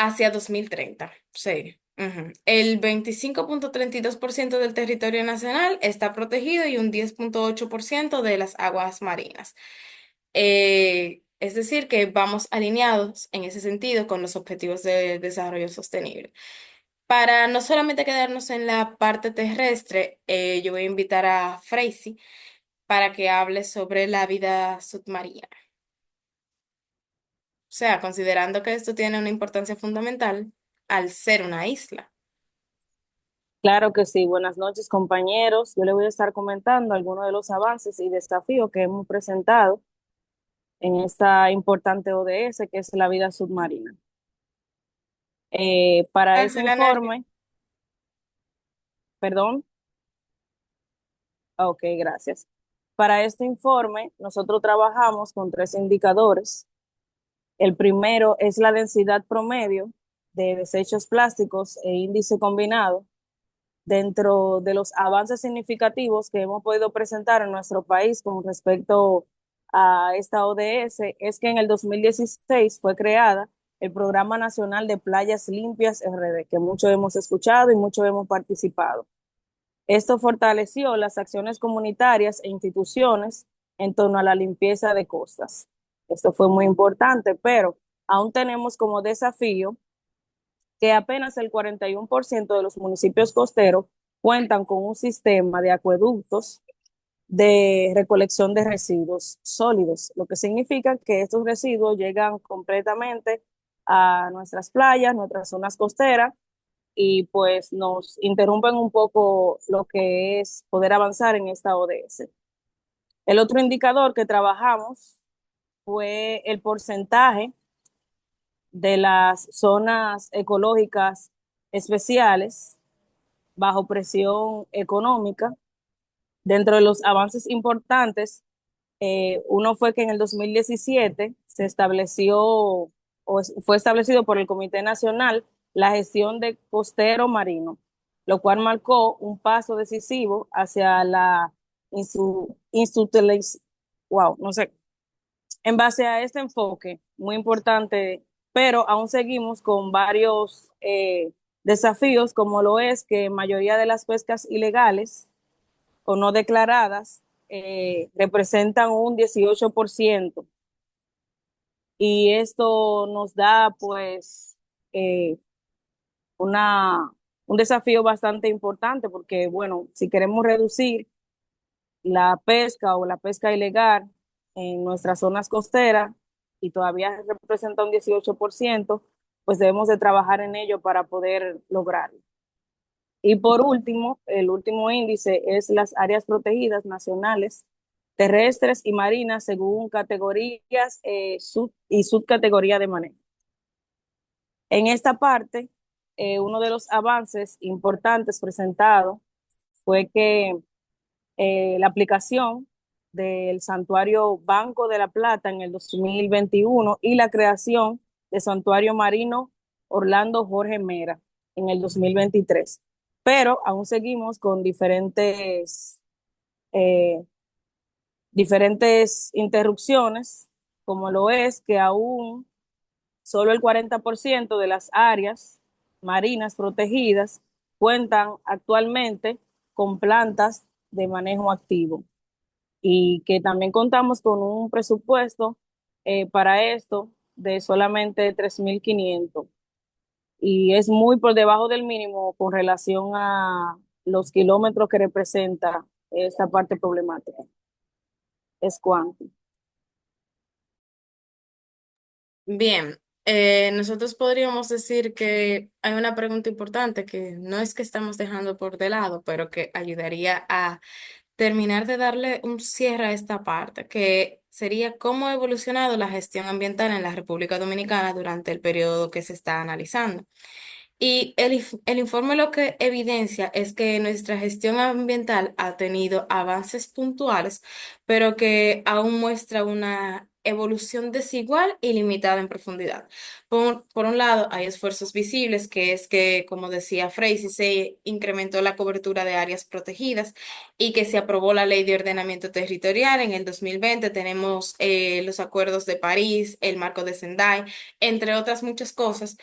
hacia 2030. Sí. Ujú. El 25,32% del territorio nacional está protegido y un 10,8% de las aguas marinas. Es decir, que vamos alineados en ese sentido con los objetivos de desarrollo sostenible. Para no solamente quedarnos en la parte terrestre, yo voy a invitar a Freisy para que hable sobre la vida submarina. O sea, considerando que esto tiene una importancia fundamental al ser una isla. Claro que sí. Buenas noches, compañeros. Yo le voy a estar comentando algunos de los avances y desafíos que hemos presentado en esta importante ODS, que es la vida submarina. Para ese Hace el análisis. informe, perdón, ok, gracias. Para este informe, nosotros trabajamos con tres indicadores. El primero es la densidad promedio de desechos plásticos e índice combinado. Dentro de los avances significativos que hemos podido presentar en nuestro país con respecto a esta ODS es que en el 2016 fue creada el Programa Nacional de Playas Limpias RD, que muchos hemos escuchado y muchos hemos participado. Esto fortaleció las acciones comunitarias e instituciones en torno a la limpieza de costas. Esto fue muy importante, pero aún tenemos como desafío que apenas el 41% de los municipios costeros cuentan con un sistema de acueductos de recolección de residuos sólidos, lo que significa que estos residuos llegan completamente a nuestras playas, nuestras zonas costeras, y pues nos interrumpen un poco lo que es poder avanzar en esta ODS. El otro indicador que trabajamos fue el porcentaje de las zonas ecológicas especiales bajo presión económica. Dentro de los avances importantes, uno fue que en el 2017 se estableció fue establecido por el Comité Nacional la gestión de costero marino, lo cual marcó un paso decisivo hacia la wow, no sé. En base a este enfoque, muy importante, pero aún seguimos con varios desafíos, como lo es que mayoría de las pescas ilegales o no declaradas representan un 18%, y esto nos da pues eh, una, un desafío bastante importante porque, bueno, si queremos reducir la pesca o la pesca ilegal en nuestras zonas costeras y todavía representa un 18%, pues debemos de trabajar en ello para poder lograrlo. Y por último, el último índice es las áreas protegidas nacionales, terrestres y marinas según categorías y subcategoría de manejo. En esta parte, uno de los avances importantes presentados fue que la aplicación del Santuario Banco de la Plata en el 2021 y la creación del Santuario Marino Orlando Jorge Mera en el 2023. Pero aún seguimos con eh, diferentes interrupciones, como lo es que aún solo el 40% de las áreas marinas protegidas cuentan actualmente con plantas de manejo activo, y que también contamos con un presupuesto para esto de solamente 3.500, y es muy por debajo del mínimo con relación a los kilómetros que representa esta parte problemática. Es cuanto. Bien, nosotros podríamos decir que hay una pregunta importante que no es que estamos dejando por de lado, pero que ayudaría a terminar de darle un cierre a esta parte, que sería cómo ha evolucionado la gestión ambiental en la República Dominicana durante el periodo que se está analizando. Y el informe lo que evidencia es que nuestra gestión ambiental ha tenido avances puntuales, pero que aún muestra una evolución desigual y limitada en profundidad. Por un lado, hay esfuerzos visibles, que es que, como decía Freire, se incrementó la cobertura de áreas protegidas y que se aprobó la Ley de Ordenamiento Territorial. En el 2020 tenemos los acuerdos de París, el Marco de Sendai, entre otras muchas cosas,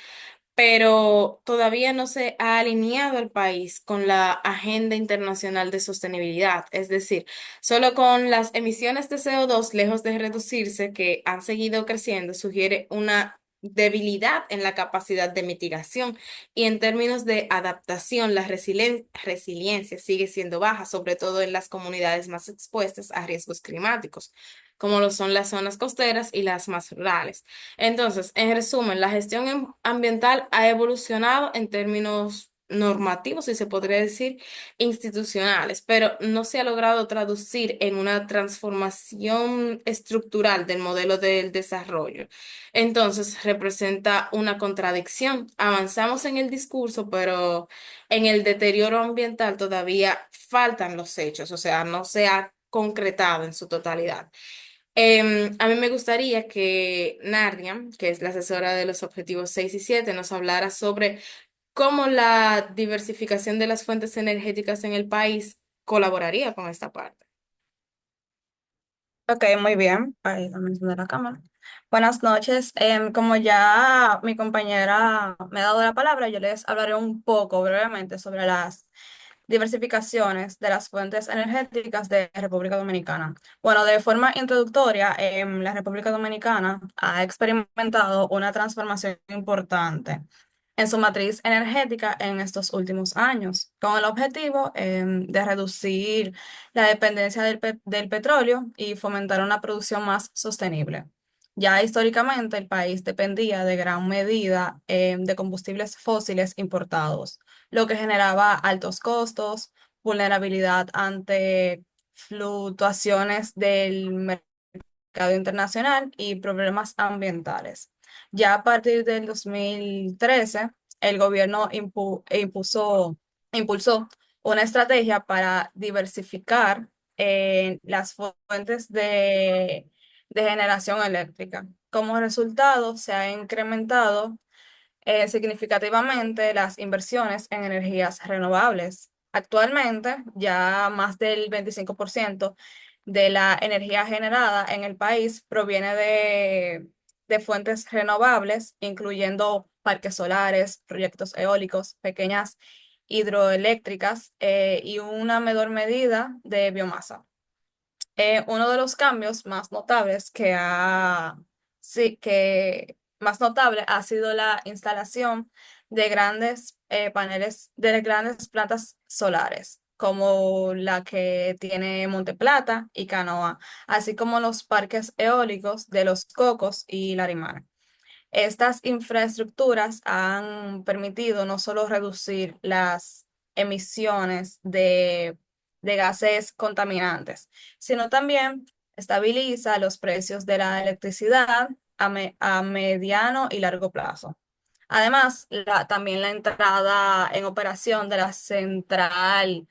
pero todavía no se ha alineado el país con la Agenda Internacional de Sostenibilidad. Es decir, solo con las emisiones de CO2, lejos de reducirse, que han seguido creciendo, sugiere una debilidad en la capacidad de mitigación, y en términos de adaptación, la resiliencia sigue siendo baja, sobre todo en las comunidades más expuestas a riesgos climáticos, como lo son las zonas costeras y las más rurales. Entonces, en resumen, la gestión ambiental ha evolucionado en términos normativos, si se podría decir, institucionales, pero no se ha logrado traducir en una transformación estructural del modelo del desarrollo. Entonces, representa una contradicción. Avanzamos en el discurso, pero en el deterioro ambiental todavía faltan los hechos, o sea, no se ha concretado en su totalidad. A mí me gustaría que Nardia, que es la asesora de los objetivos 6 y 7, nos hablara sobre cómo la diversificación de las fuentes energéticas en el país colaboraría con esta parte. Ok, muy bien. Ahí vamos a encender la cámara. Buenas noches. Como ya mi compañera me ha dado la palabra, yo les hablaré un poco brevemente sobre las diversificaciones de las fuentes energéticas de República Dominicana. Bueno, de forma introductoria, la República Dominicana ha experimentado una transformación importante en su matriz energética en estos últimos años, con el objetivo de reducir la dependencia del petróleo y fomentar una producción más sostenible. Ya históricamente el país dependía de gran medida de combustibles fósiles importados, lo que generaba altos costos, vulnerabilidad ante fluctuaciones del mercado internacional y problemas ambientales. Ya a partir del 2013, el gobierno impulsó una estrategia para diversificar las fuentes de generación eléctrica. Como resultado, se ha incrementado significativamente las inversiones en energías renovables. Actualmente, ya más del 25% de la energía generada en el país proviene de fuentes renovables, incluyendo parques solares, proyectos eólicos, pequeñas hidroeléctricas y una menor medida de biomasa. Uno de los cambios más notables que más notable ha sido la instalación de grandes paneles, de grandes plantas solares, como la que tiene Monte Plata y Canoa, así como los parques eólicos de Los Cocos y Larimar. Estas infraestructuras han permitido no solo reducir las emisiones de gases contaminantes, sino también estabiliza los precios de la electricidad a mediano y largo plazo. Además, también la entrada en operación de la central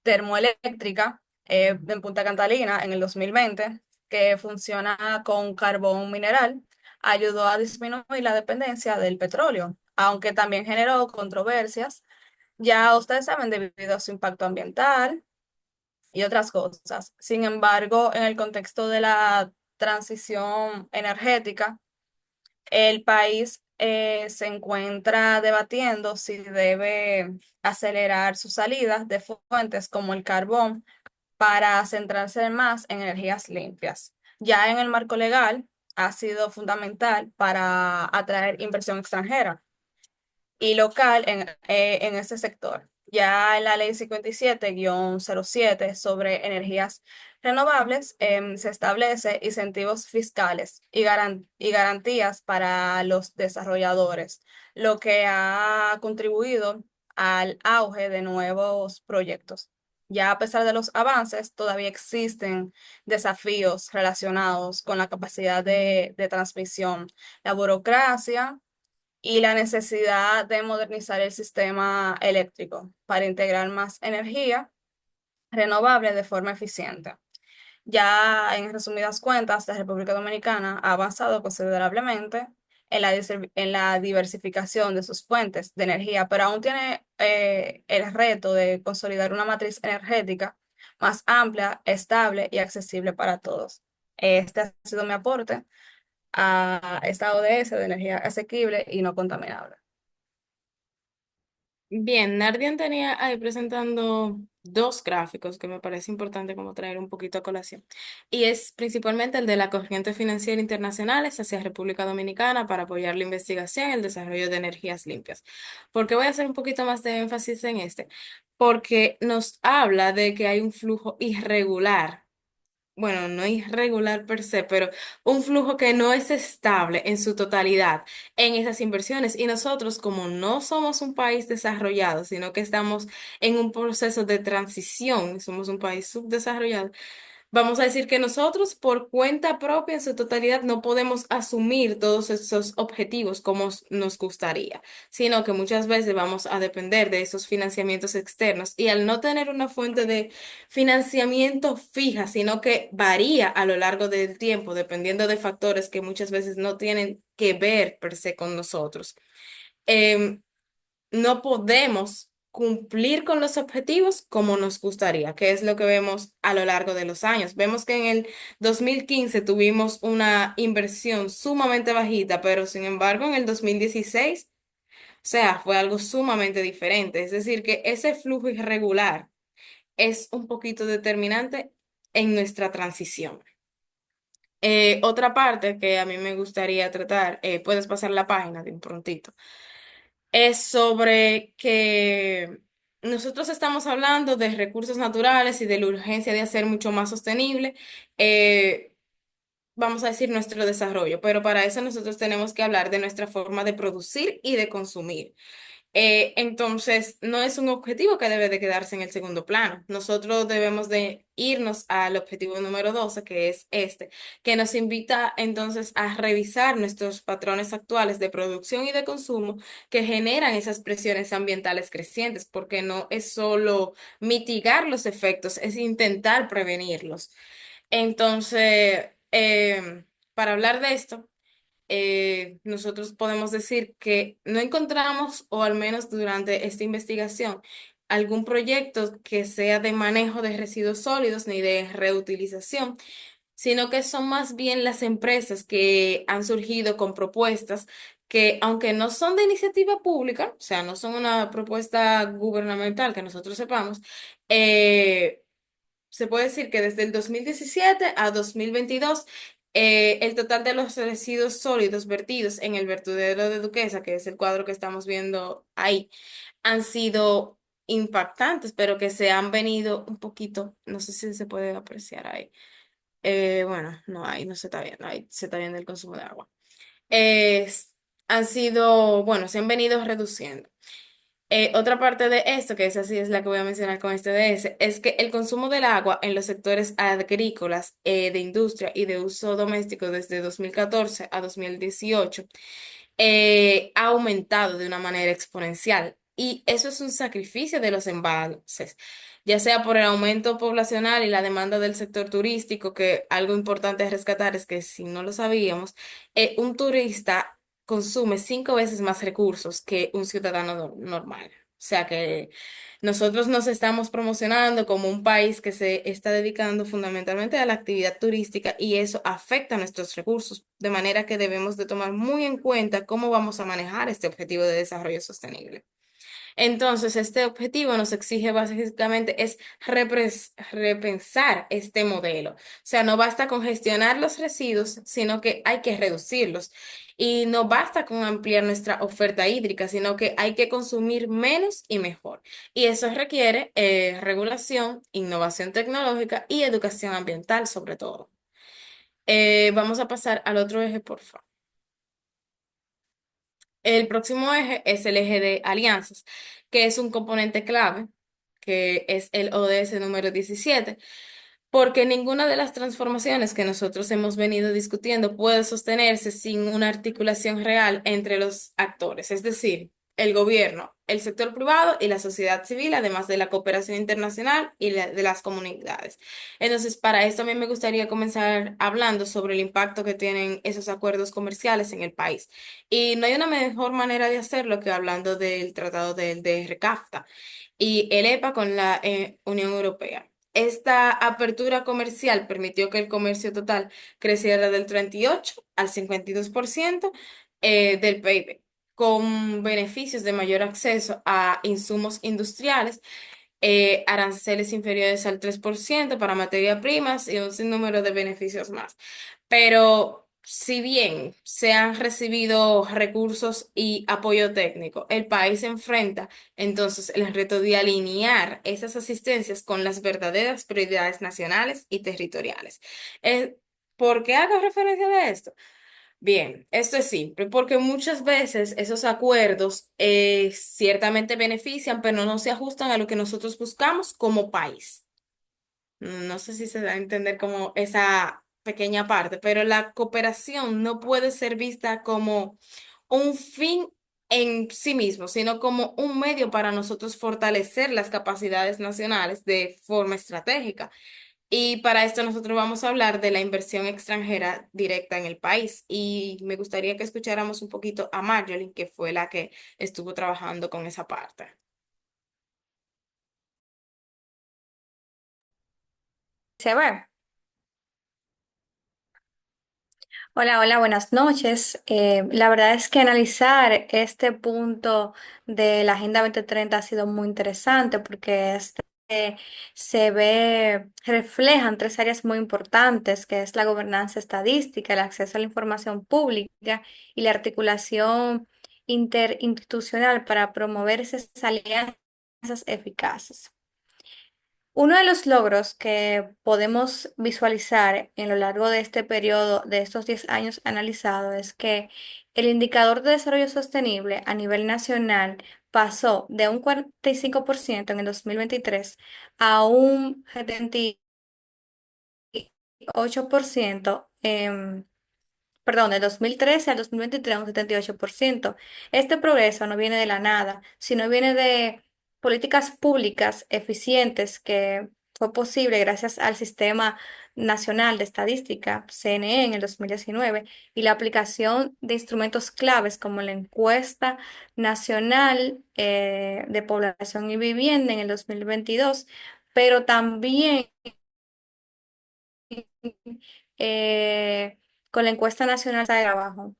termoeléctrica en Punta Catalina en el 2020, que funciona con carbón mineral, ayudó a disminuir la dependencia del petróleo, aunque también generó controversias. Ya ustedes saben, debido a su impacto ambiental y otras cosas. Sin embargo, en el contexto de la transición energética, el país se encuentra debatiendo si debe acelerar sus salidas de fuentes como el carbón para centrarse más en energías limpias. Ya en el marco legal ha sido fundamental para atraer inversión extranjera y local en ese sector. Ya en la ley 57-07 sobre energías renovables se establece incentivos fiscales y garantías para los desarrolladores, lo que ha contribuido al auge de nuevos proyectos. Ya a pesar de los avances, todavía existen desafíos relacionados con la capacidad de transmisión, la burocracia y la necesidad de modernizar el sistema eléctrico para integrar más energía renovable de forma eficiente. Ya en resumidas cuentas, la República Dominicana ha avanzado considerablemente en la diversificación de sus fuentes de energía, pero aún tiene el reto de consolidar una matriz energética más amplia, estable y accesible para todos. Este ha sido mi aporte a esta ODS de energía asequible y no contaminable. Bien, Nardian tenía ahí presentando dos gráficos que me parece importante como traer un poquito a colación. Y es principalmente el de la corriente financiera internacionales hacia República Dominicana para apoyar la investigación y el desarrollo de energías limpias. ¿Por qué voy a hacer un poquito más de énfasis en este? Porque nos habla de que hay un flujo irregular, bueno, no irregular per se, pero un flujo que no es estable en su totalidad en esas inversiones. Y nosotros, como no somos un país desarrollado, sino que estamos en un proceso de transición, somos un país subdesarrollado, vamos a decir que nosotros por cuenta propia en su totalidad no podemos asumir todos esos objetivos como nos gustaría, sino que muchas veces vamos a depender de esos financiamientos externos y al no tener una fuente de financiamiento fija, sino que varía a lo largo del tiempo dependiendo de factores que muchas veces no tienen que ver per se con nosotros. em, no podemos cumplir con los objetivos como nos gustaría, que es lo que vemos a lo largo de los años. Vemos que en el 2015 tuvimos una inversión sumamente bajita, pero sin embargo en el 2016, o sea, fue algo sumamente diferente. Es decir, que ese flujo irregular es un poquito determinante en nuestra transición. Otra parte que a mí me gustaría tratar, puedes pasar la página de un prontito, es sobre que nosotros estamos hablando de recursos naturales y de la urgencia de hacer mucho más sostenible, eh, vamos a decir, nuestro desarrollo, pero para eso nosotros tenemos que hablar de nuestra forma de producir y de consumir. Entonces, no es un objetivo que debe de quedarse en el segundo plano. Nosotros debemos de irnos al objetivo número 12, que es este, que nos invita entonces a revisar nuestros patrones actuales de producción y de consumo que generan esas presiones ambientales crecientes, porque no es solo mitigar los efectos, es intentar prevenirlos. Entonces, para hablar de esto, nosotros podemos decir que no encontramos, o al menos durante esta investigación, algún proyecto que sea de manejo de residuos sólidos ni de reutilización, sino que son más bien las empresas que han surgido con propuestas que, aunque no son de iniciativa pública, o sea, no son una propuesta gubernamental que nosotros sepamos, eh, se puede decir que desde el 2017 a 2022, el total de los residuos sólidos vertidos en el vertedero de Duquesa, que es el cuadro que estamos viendo ahí, han sido impactantes, pero que se han venido un poquito, no sé si se puede apreciar ahí. Bueno, no, ahí no se está viendo, ahí se está viendo el consumo de agua. Han sido, bueno, se han venido reduciendo. Otra parte de esto, que es así, es la que voy a mencionar con este DS, es que el consumo del agua en los sectores agrícolas, de industria y de uso doméstico desde 2014 a 2018 ha aumentado de una manera exponencial. Y eso es un sacrificio de los embalses, ya sea por el aumento poblacional y la demanda del sector turístico, que algo importante a rescatar es que si no lo sabíamos, un turista consume 5 veces más recursos que un ciudadano normal. O sea que nosotros nos estamos promocionando como un país que se está dedicando fundamentalmente a la actividad turística y eso afecta a nuestros recursos, de manera que debemos de tomar muy en cuenta cómo vamos a manejar este objetivo de desarrollo sostenible. Entonces, este objetivo nos exige básicamente es repensar este modelo. O sea, no basta con gestionar los residuos, sino que hay que reducirlos. Y no basta con ampliar nuestra oferta hídrica, sino que hay que consumir menos y mejor. Y eso requiere regulación, innovación tecnológica y educación ambiental, sobre todo. Vamos a pasar al otro eje, por favor. El próximo eje es el eje de alianzas, que es un componente clave, que es el ODS número 17, porque ninguna de las transformaciones que nosotros hemos venido discutiendo puede sostenerse sin una articulación real entre los actores, es decir, el gobierno, el sector privado y la sociedad civil, además de la cooperación internacional y de las comunidades. Entonces, para esto a mí me gustaría comenzar hablando sobre el impacto que tienen esos acuerdos comerciales en el país. Y no hay una mejor manera de hacerlo que hablando del tratado del DRCAFTA y el EPA con la Unión Europea. Esta apertura comercial permitió que el comercio total creciera del 38 al 52% del PIB, con beneficios de mayor acceso a insumos industriales, aranceles inferiores al 3% para materias primas y un sinnúmero de beneficios más. Pero si bien se han recibido recursos y apoyo técnico, el país enfrenta entonces el reto de alinear esas asistencias con las verdaderas prioridades nacionales y territoriales. ¿Por qué hago referencia de esto? Bien, esto es simple, porque muchas veces esos acuerdos ciertamente benefician, pero no se ajustan a lo que nosotros buscamos como país. No sé si se da a entender como esa pequeña parte, pero la cooperación no puede ser vista como un fin en sí mismo, sino como un medio para nosotros fortalecer las capacidades nacionales de forma estratégica. Y para esto nosotros vamos a hablar de la inversión extranjera directa en el país. Y me gustaría que escucháramos un poquito a Marjorie, que fue la que estuvo trabajando con esa parte. Se ve. Hola, hola, buenas noches. La verdad es que analizar este punto de la Agenda 2030 ha sido muy interesante porque se ve, reflejan tres áreas muy importantes, que es la gobernanza estadística, el acceso a la información pública y la articulación interinstitucional para promover esas alianzas eficaces. Uno de los logros que podemos visualizar en lo largo de este periodo, de estos 10 años analizados, es que el indicador de desarrollo sostenible a nivel nacional pasó de un 45% en el 2023 a un 78%, perdón, del 2013 al 2023 un 78%. Este progreso no viene de la nada, sino viene de políticas públicas eficientes que fue posible gracias al Sistema Nacional de Estadística, CNE, en el 2019, y la aplicación de instrumentos claves como la Encuesta Nacional de Población y Vivienda en el 2022, pero también eh, con la Encuesta Nacional de Trabajo.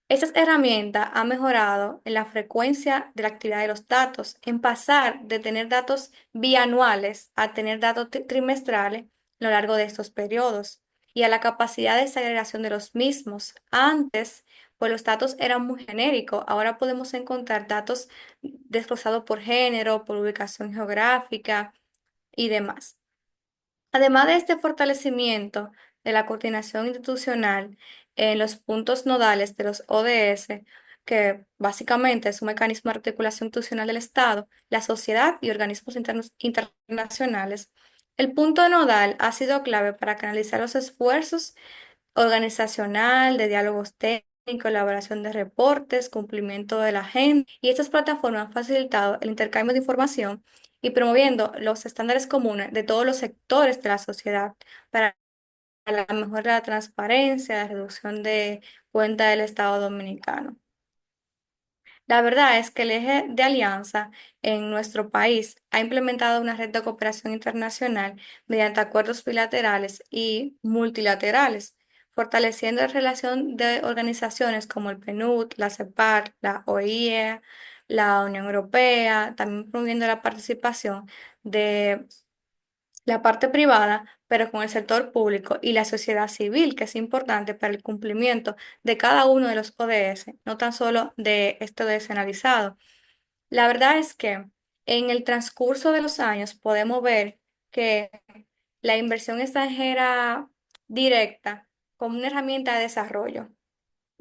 Estas herramientas han mejorado en la frecuencia de la actividad de los datos, en pasar de tener datos bianuales a tener datos trimestrales a lo largo de estos periodos y a la capacidad de segregación de los mismos. Antes, pues los datos eran muy genéricos, ahora podemos encontrar datos desglosados por género, por ubicación geográfica y demás. Además de este fortalecimiento de la coordinación institucional en los puntos nodales de los ODS, que básicamente es un mecanismo de articulación institucional del Estado, la sociedad y organismos internacionales, el punto nodal ha sido clave para canalizar los esfuerzos organizacional, de diálogos técnicos, elaboración de reportes, cumplimiento de la agenda, y estas plataformas han facilitado el intercambio de información y promoviendo los estándares comunes de todos los sectores de la sociedad para la mejora de la transparencia, la reducción de cuenta del Estado dominicano. La verdad es que el eje de alianza en nuestro país ha implementado una red de cooperación internacional mediante acuerdos bilaterales y multilaterales, fortaleciendo la relación de organizaciones como el PNUD, la CEPAL, la OIE, la Unión Europea, también promoviendo la participación de la parte privada, pero con el sector público y la sociedad civil, que es importante para el cumplimiento de cada uno de los ODS, no tan solo de este ODS analizado. La verdad es que en el transcurso de los años podemos ver que la inversión extranjera directa como una herramienta de desarrollo,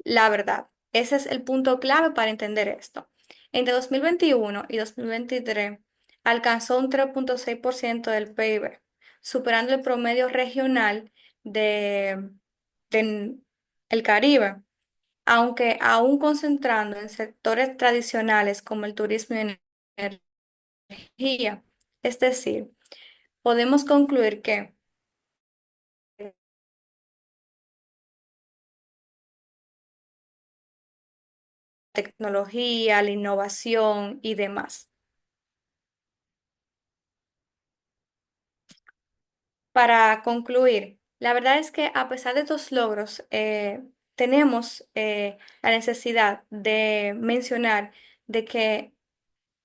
la verdad, ese es el punto clave para entender esto. Entre 2021 y 2023 alcanzó un 3,6% del PIB, superando el promedio regional de el Caribe, aunque aún concentrando en sectores tradicionales como el turismo y energía. Es decir, podemos concluir que tecnología, la innovación y demás. Para concluir, la verdad es que a pesar de estos logros, tenemos la necesidad de mencionar de que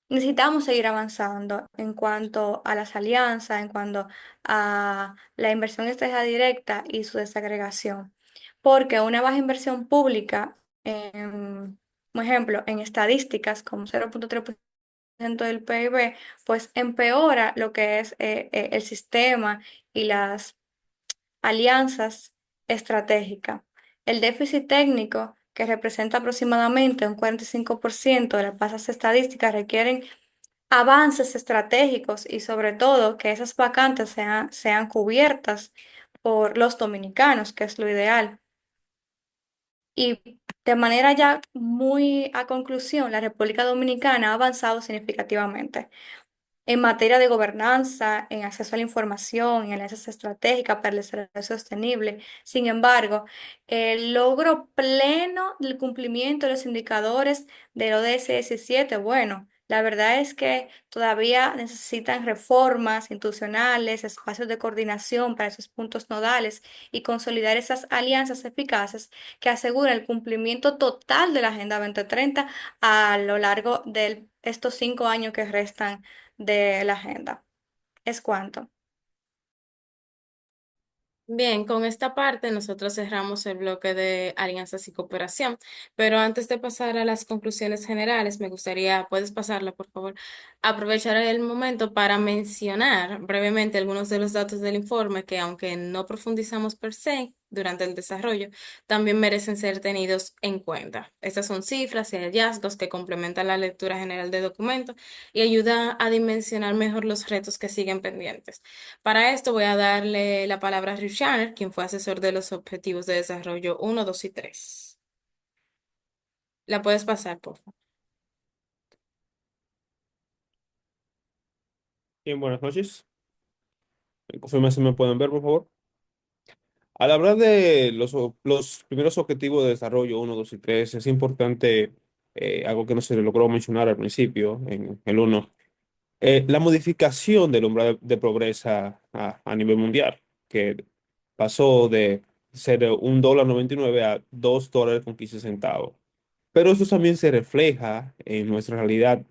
necesitamos seguir avanzando en cuanto a las alianzas, en cuanto a la inversión extranjera directa y su desagregación, porque una baja inversión pública, por ejemplo, en estadísticas como 0,3% del PIB, pues empeora lo que es el sistema y las alianzas estratégicas. El déficit técnico, que representa aproximadamente un 45% de las bases estadísticas, requieren avances estratégicos y sobre todo que esas vacantes sean cubiertas por los dominicanos, que es lo ideal. Y de manera ya muy a conclusión, la República Dominicana ha avanzado significativamente en materia de gobernanza, en acceso a la información, en alianzas estratégicas para el desarrollo sostenible. Sin embargo, el logro pleno del cumplimiento de los indicadores del ODS 17, bueno, la verdad es que todavía necesitan reformas institucionales, espacios de coordinación para esos puntos nodales y consolidar esas alianzas eficaces que aseguren el cumplimiento total de la Agenda 2030 a lo largo de estos 5 años que restan de la agenda. ¿Es cuánto? Bien, con esta parte nosotros cerramos el bloque de alianzas y cooperación, pero antes de pasar a las conclusiones generales, me gustaría, puedes pasarla, por favor, aprovechar el momento para mencionar brevemente algunos de los datos del informe que, aunque no profundizamos per se durante el desarrollo, también merecen ser tenidos en cuenta. Estas son cifras y hallazgos que complementan la lectura general del documento y ayudan a dimensionar mejor los retos que siguen pendientes. Para esto voy a darle la palabra a Rick Shanner, quien fue asesor de los Objetivos de Desarrollo 1, 2 y 3. La puedes pasar, por favor. Bien, buenas noches. Confirma si me pueden ver, por favor. Al hablar de los primeros objetivos de desarrollo, uno, 2 y 3, es importante algo que no se logró mencionar al principio, en el uno, la modificación del umbral de pobreza a nivel mundial, que pasó de ser $1.99 a $2.15. Pero eso también se refleja en nuestra realidad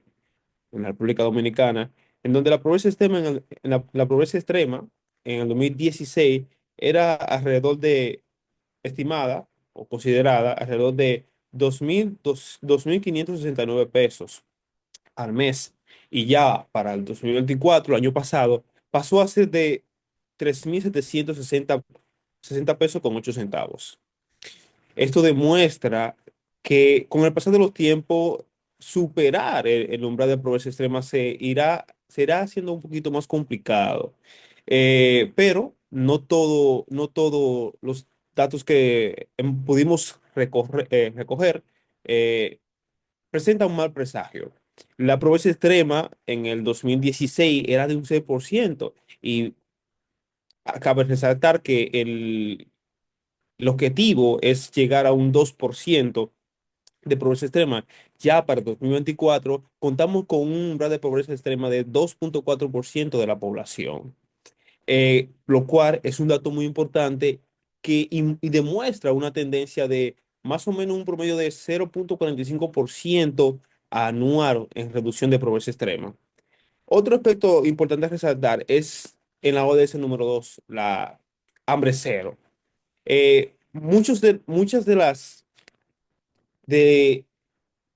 en la República Dominicana, en donde la pobreza extrema la pobreza extrema en el 2016 era alrededor de, estimada o considerada, alrededor de 2.569 pesos al mes. Y ya para el 2024, el año pasado, pasó a ser de 3.760 pesos con 8 centavos. Esto demuestra que con el pasar de los tiempos, superar el umbral de pobreza extrema será haciendo un poquito más complicado. Pero no todo los datos que pudimos recoger presentan un mal presagio. La pobreza extrema en el 2016 era de un 6% y cabe resaltar que el objetivo es llegar a un 2% de pobreza extrema. Ya para 2024 contamos con un umbral de pobreza extrema de 2,4% de la población, lo cual es un dato muy importante y demuestra una tendencia de más o menos un promedio de 0,45% anual en reducción de pobreza extrema. Otro aspecto importante a resaltar es en la ODS número 2, la hambre cero. Muchas de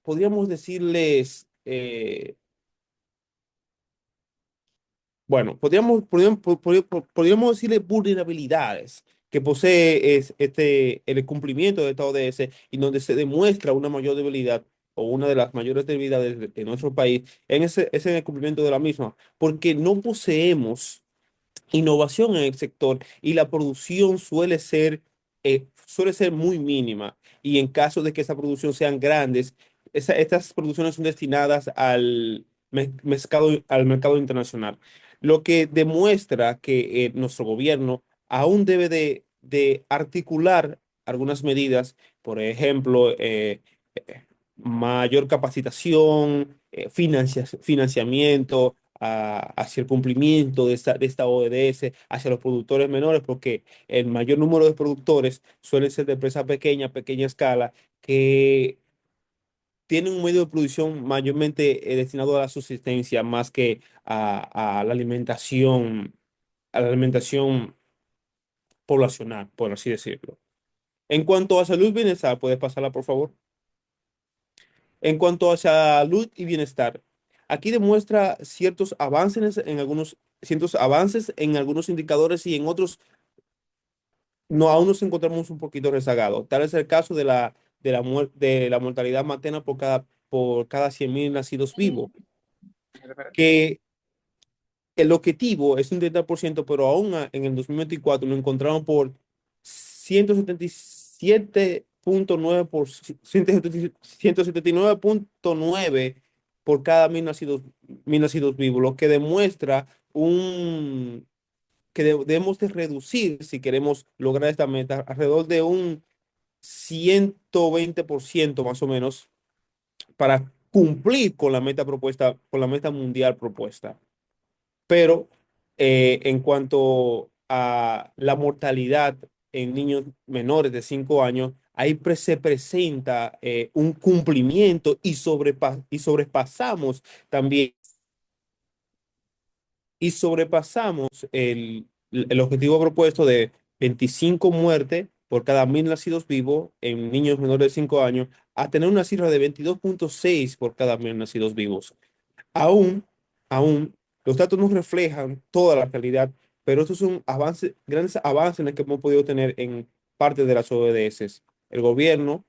podríamos decirles, bueno, podríamos decirle vulnerabilidades que posee el cumplimiento de esta ODS y donde se demuestra una mayor debilidad o una de las mayores debilidades de nuestro país es en el cumplimiento de la misma, porque no poseemos innovación en el sector y la producción suele ser muy mínima. Y en caso de que esa producción sean grandes, estas producciones son destinadas al mercado internacional, lo que demuestra que nuestro gobierno aún debe de articular algunas medidas, por ejemplo, mayor capacitación, financiamiento hacia el cumplimiento de esta ODS, hacia los productores menores, porque el mayor número de productores suelen ser de empresas pequeñas, pequeña escala, que tienen un medio de producción mayormente destinado a la subsistencia más que a la alimentación poblacional, por así decirlo. En cuanto a salud y bienestar, ¿puedes pasarla, por favor? En cuanto a salud y bienestar, aquí demuestra ciertos avances en algunos indicadores y en otros no, aún nos encontramos un poquito rezagados. Tal es el caso de la mortalidad materna por cada 100.000 nacidos vivos, que el objetivo es un 30%, pero aún en el 2024 lo encontraron por 177,9 179,9 por cada mil nacidos vivos, lo que demuestra que debemos de reducir, si queremos lograr esta meta, alrededor de un 120% más o menos para cumplir con la meta propuesta, con la meta mundial propuesta. Pero en cuanto a la mortalidad en niños menores de 5 años, ahí se presenta un cumplimiento y sobrepasamos el objetivo propuesto de 25 muertes por cada 1.000 nacidos vivos en niños menores de 5 años a tener una cifra de 22,6 por cada 1.000 nacidos vivos. Aún, aún, los datos no reflejan toda la realidad, pero estos son grandes avances en los que hemos podido tener en parte de las ODS. El gobierno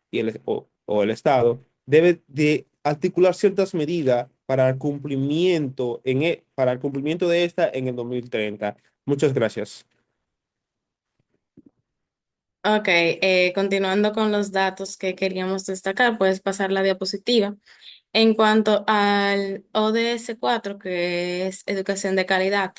o el Estado debe de articular ciertas medidas para el cumplimiento de esta en el 2030. Muchas gracias. Ok, continuando con los datos que queríamos destacar, puedes pasar la diapositiva. En cuanto al ODS 4, que es educación de calidad,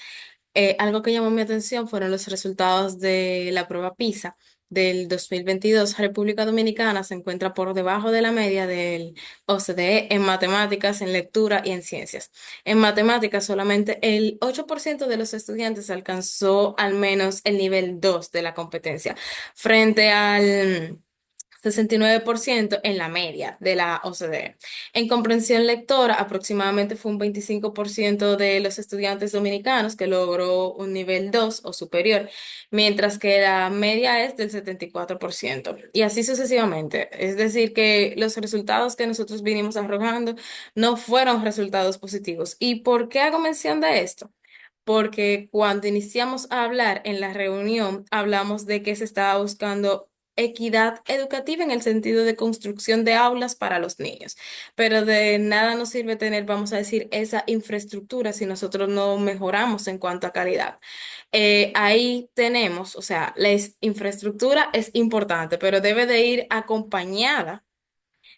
Algo que llamó mi atención fueron los resultados de la prueba PISA del 2022. República Dominicana se encuentra por debajo de la media del OCDE en matemáticas, en lectura y en ciencias. En matemáticas, solamente el 8% de los estudiantes alcanzó al menos el nivel 2 de la competencia, frente al 69% en la media de la OCDE. En comprensión lectora, aproximadamente fue un 25% de los estudiantes dominicanos que logró un nivel 2 o superior, mientras que la media es del 74%. Y así sucesivamente. Es decir, que los resultados que nosotros vinimos arrojando no fueron resultados positivos. ¿Y por qué hago mención de esto? Porque cuando iniciamos a hablar en la reunión, hablamos de que se estaba buscando equidad educativa en el sentido de construcción de aulas para los niños, pero de nada nos sirve tener, vamos a decir, esa infraestructura si nosotros no mejoramos en cuanto a calidad. Ahí tenemos, o sea, infraestructura es importante, pero debe de ir acompañada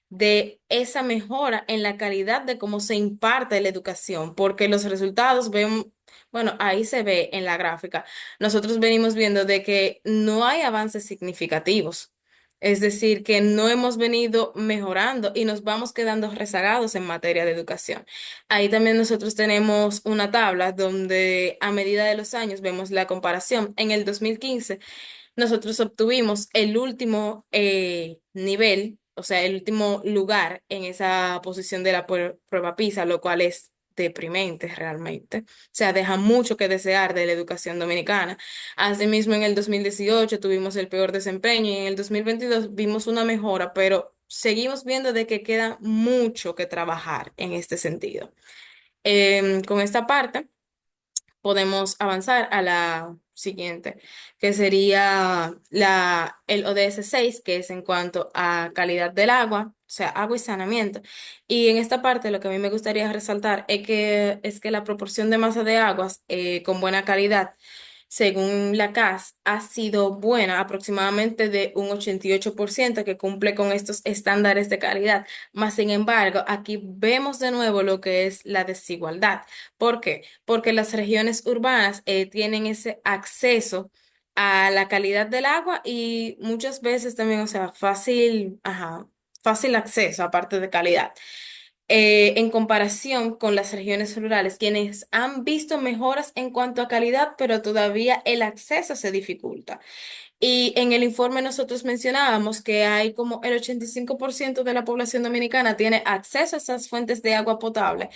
de esa mejora en la calidad de cómo se imparte la educación, porque los resultados ven, bueno, ahí se ve en la gráfica. Nosotros venimos viendo de que no hay avances significativos. Es decir, que no hemos venido mejorando y nos vamos quedando rezagados en materia de educación. Ahí también nosotros tenemos una tabla donde a medida de los años vemos la comparación. En el 2015 nosotros obtuvimos el último nivel, o sea, el último lugar en esa posición de la prueba PISA, lo cual es deprimente realmente. O sea, deja mucho que desear de la educación dominicana. Asimismo, en el 2018 tuvimos el peor desempeño y en el 2022 vimos una mejora, pero seguimos viendo de que queda mucho que trabajar en este sentido. Con esta parte podemos avanzar a la siguiente, que sería el ODS 6, que es en cuanto a calidad del agua, o sea, agua y saneamiento. Y en esta parte lo que a mí me gustaría resaltar es que la proporción de masa de aguas con buena calidad, según la CAS, ha sido buena, aproximadamente de un 88% que cumple con estos estándares de calidad. Más sin embargo, aquí vemos de nuevo lo que es la desigualdad. ¿Por qué? Porque las regiones urbanas tienen ese acceso a la calidad del agua y muchas veces también, o sea, fácil, ajá, fácil acceso, aparte de calidad. En comparación con las regiones rurales, quienes han visto mejoras en cuanto a calidad, pero todavía el acceso se dificulta. Y en el informe nosotros mencionábamos que hay como el 85% de la población dominicana tiene acceso a esas fuentes de agua potable,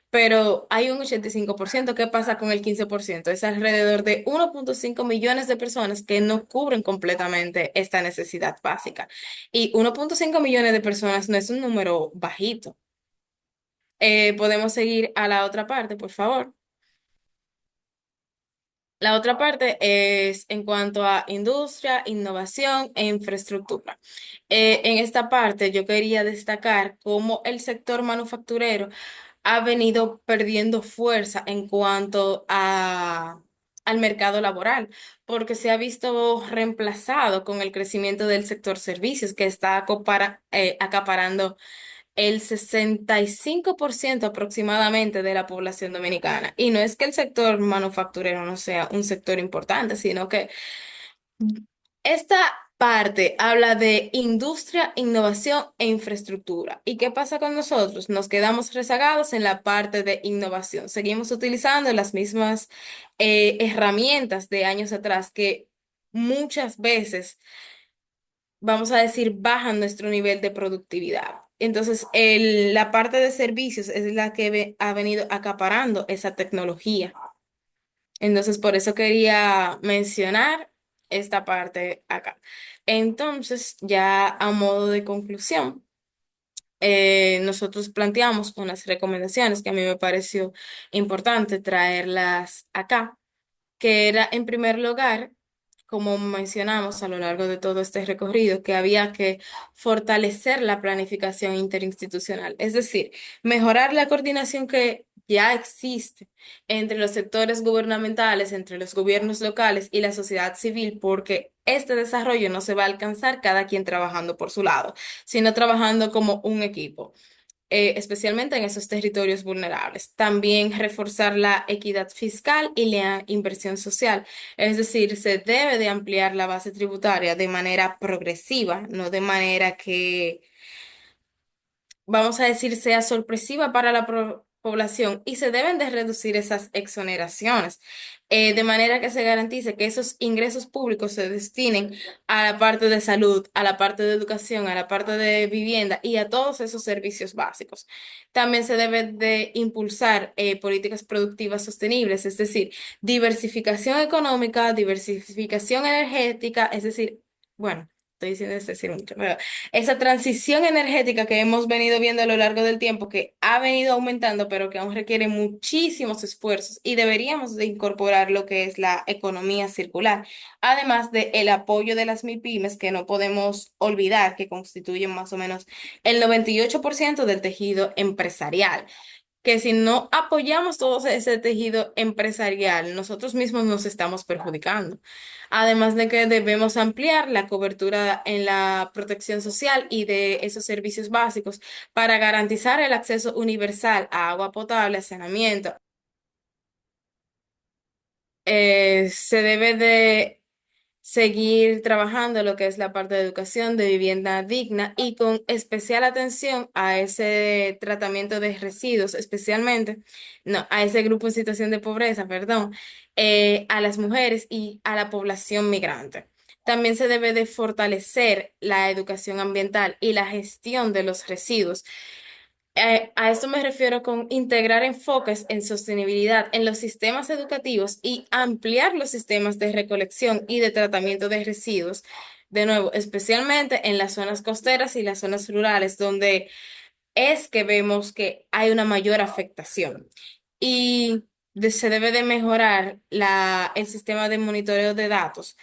pero hay un 85%. ¿Qué pasa con el 15%? Es alrededor de 1,5 millones de personas que no cubren completamente esta necesidad básica. Y 1,5 millones de personas no es un número bajito. Podemos seguir a la otra parte, por favor. La otra parte es en cuanto a industria, innovación e infraestructura. En esta parte yo quería destacar cómo el sector manufacturero ha venido perdiendo fuerza en cuanto al mercado laboral, porque se ha visto reemplazado con el crecimiento del sector servicios, que está acaparando el 65% aproximadamente de la población dominicana. Y no es que el sector manufacturero no sea un sector importante, sino que esta parte habla de industria, innovación e infraestructura. ¿Y qué pasa con nosotros? Nos quedamos rezagados en la parte de innovación. Seguimos utilizando las mismas herramientas de años atrás que muchas veces, vamos a decir, bajan nuestro nivel de productividad. Entonces, la parte de servicios es la que ha venido acaparando esa tecnología. Entonces, por eso quería mencionar esta parte acá. Entonces, ya a modo de conclusión, nosotros planteamos unas recomendaciones que a mí me pareció importante traerlas acá, que era en primer lugar, como mencionamos a lo largo de todo este recorrido, que había que fortalecer la planificación interinstitucional, es decir, mejorar la coordinación que ya existe entre los sectores gubernamentales, entre los gobiernos locales y la sociedad civil, porque este desarrollo no se va a alcanzar cada quien trabajando por su lado, sino trabajando como un equipo. especialmente en esos territorios vulnerables. También reforzar la equidad fiscal y la inversión social. Es decir, se debe de ampliar la base tributaria de manera progresiva, no de manera que vamos a decir, sea sorpresiva para la población y se deben de reducir esas exoneraciones, de manera que se garantice que esos ingresos públicos se destinen a la parte de salud, a la parte de educación, a la parte de vivienda y a todos esos servicios básicos. También se debe de impulsar políticas productivas sostenibles, es decir, diversificación económica, diversificación energética, es decir, bueno. Estoy diciendo es decir mucho, pero esa transición energética que hemos venido viendo a lo largo del tiempo, que ha venido aumentando, pero que aún requiere muchísimos esfuerzos y deberíamos de incorporar lo que es la economía circular, además de el apoyo de las MIPYMES, que no podemos olvidar que constituyen más o menos el 98% del tejido empresarial, que si no apoyamos todo ese tejido empresarial, nosotros mismos nos estamos perjudicando. Además de que debemos ampliar la cobertura en la protección social y de esos servicios básicos para garantizar el acceso universal a agua potable, a saneamiento. Se debe de seguir trabajando lo que es la parte de educación, de vivienda digna y con especial atención a ese tratamiento de residuos, especialmente, no, a ese grupo en situación de pobreza, perdón, a las mujeres y a la población migrante. También se debe de fortalecer la educación ambiental y la gestión de los residuos. A eso me refiero con integrar enfoques en sostenibilidad en los sistemas educativos y ampliar los sistemas de recolección y de tratamiento de residuos, de nuevo, especialmente en las zonas costeras y las zonas rurales, donde es que vemos que hay una mayor afectación. Y se debe de mejorar el sistema de monitoreo de datos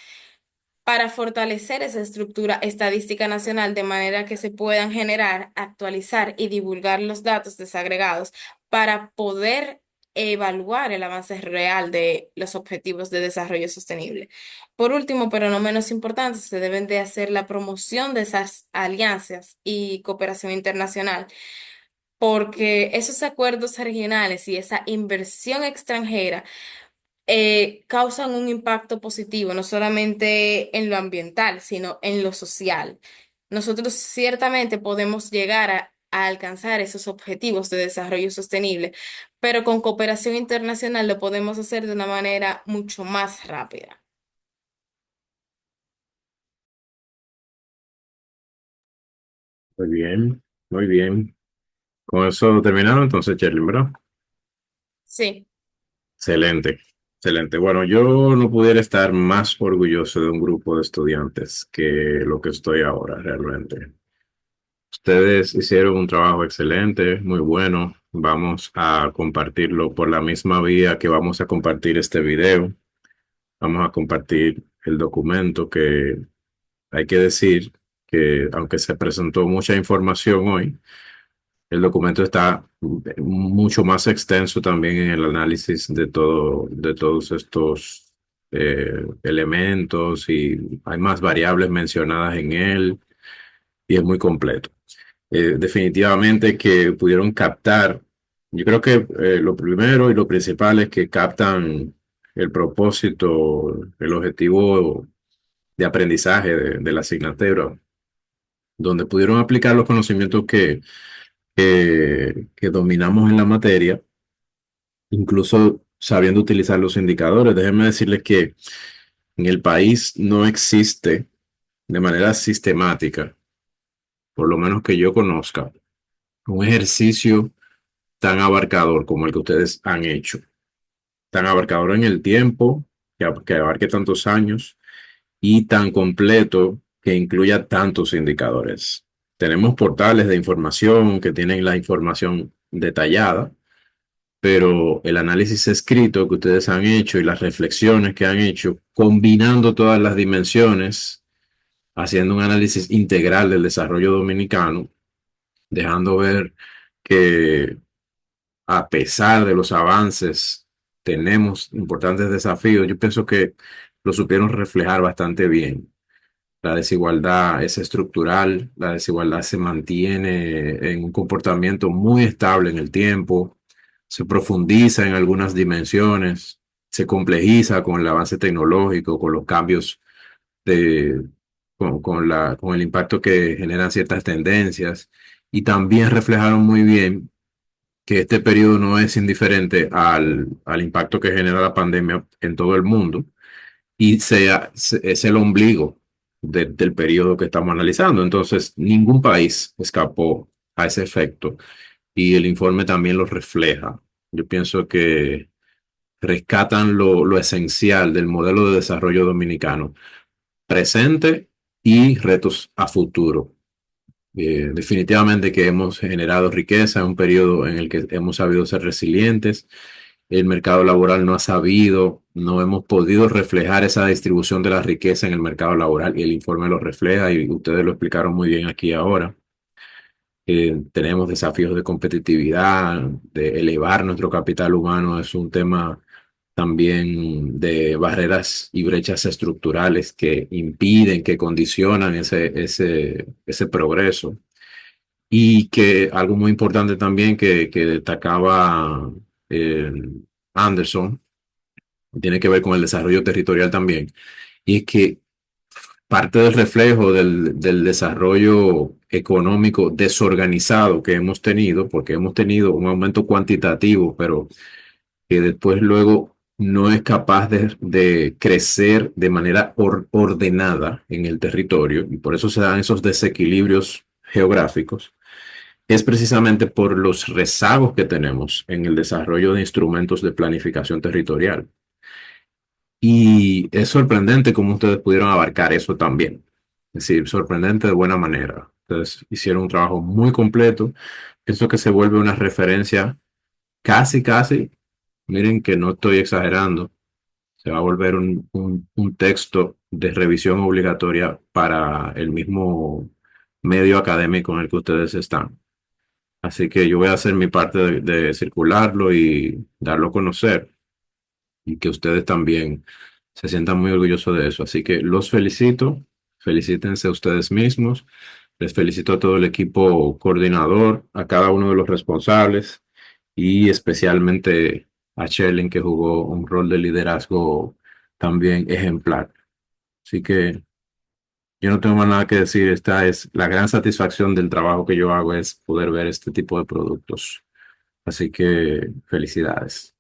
para fortalecer esa estructura estadística nacional de manera que se puedan generar, actualizar y divulgar los datos desagregados para poder evaluar el avance real de los objetivos de desarrollo sostenible. Por último, pero no menos importante, se deben de hacer la promoción de esas alianzas y cooperación internacional, porque esos acuerdos regionales y esa inversión extranjera causan un impacto positivo, no solamente en lo ambiental, sino en lo social. Nosotros ciertamente podemos llegar a alcanzar esos objetivos de desarrollo sostenible, pero con cooperación internacional lo podemos hacer de una manera mucho más rápida. Muy bien, muy bien. Con eso terminaron entonces, Cherlin, ¿verdad? Sí. Excelente, excelente. Bueno, yo no pudiera estar más orgulloso de un grupo de estudiantes que lo que estoy ahora, realmente. Ustedes hicieron un trabajo excelente, muy bueno. Vamos a compartirlo por la misma vía que vamos a compartir este video. Vamos a compartir el documento que hay que decir que, aunque se presentó mucha información hoy, el documento está mucho más extenso también en el análisis de todo, de todos estos elementos y hay más variables mencionadas en él y es muy completo. Definitivamente que pudieron captar, yo creo que lo primero y lo principal es que captan el propósito, el objetivo de aprendizaje de la asignatura, donde pudieron aplicar los conocimientos que dominamos en la materia, incluso sabiendo utilizar los indicadores. Déjenme decirles que en el país no existe de manera sistemática, por lo menos que yo conozca, un ejercicio tan abarcador como el que ustedes han hecho, tan abarcador en el tiempo, que abarque tantos años y tan completo que incluya tantos indicadores. Tenemos portales de información que tienen la información detallada, pero el análisis escrito que ustedes han hecho y las reflexiones que han hecho, combinando todas las dimensiones, haciendo un análisis integral del desarrollo dominicano, dejando ver que a pesar de los avances, tenemos importantes desafíos. Yo pienso que lo supieron reflejar bastante bien. La desigualdad es estructural, la desigualdad se mantiene en un comportamiento muy estable en el tiempo, se profundiza en algunas dimensiones, se complejiza con el avance tecnológico, con los cambios de, con el impacto que generan ciertas tendencias, y también reflejaron muy bien que este periodo no es indiferente al impacto que genera la pandemia en todo el mundo y es el ombligo del periodo que estamos analizando. Entonces, ningún país escapó a ese efecto y el informe también lo refleja. Yo pienso que rescatan lo esencial del modelo de desarrollo dominicano, presente y retos a futuro. Definitivamente que hemos generado riqueza en un periodo en el que hemos sabido ser resilientes. El mercado laboral no ha sabido, no hemos podido reflejar esa distribución de la riqueza en el mercado laboral y el informe lo refleja y ustedes lo explicaron muy bien aquí ahora. Tenemos desafíos de competitividad, de elevar nuestro capital humano, es un tema también de barreras y brechas estructurales que impiden, que condicionan ese progreso. Y que algo muy importante también que destacaba eh, Anderson, tiene que ver con el desarrollo territorial también, y es que parte del reflejo del desarrollo económico desorganizado que hemos tenido, porque hemos tenido un aumento cuantitativo, pero que después luego no es capaz de crecer de manera ordenada en el territorio, y por eso se dan esos desequilibrios geográficos, es precisamente por los rezagos que tenemos en el desarrollo de instrumentos de planificación territorial. Y es sorprendente cómo ustedes pudieron abarcar eso también. Es decir, sorprendente de buena manera. Ustedes hicieron un trabajo muy completo. Eso que se vuelve una referencia casi, miren que no estoy exagerando, se va a volver un texto de revisión obligatoria para el mismo medio académico en el que ustedes están. Así que yo voy a hacer mi parte de circularlo y darlo a conocer y que ustedes también se sientan muy orgullosos de eso. Así que los felicito, felicítense a ustedes mismos, les felicito a todo el equipo coordinador, a cada uno de los responsables y especialmente a Sherlyn que jugó un rol de liderazgo también ejemplar. Así que yo no tengo más nada que decir. Esta es la gran satisfacción del trabajo que yo hago, es poder ver este tipo de productos. Así que felicidades.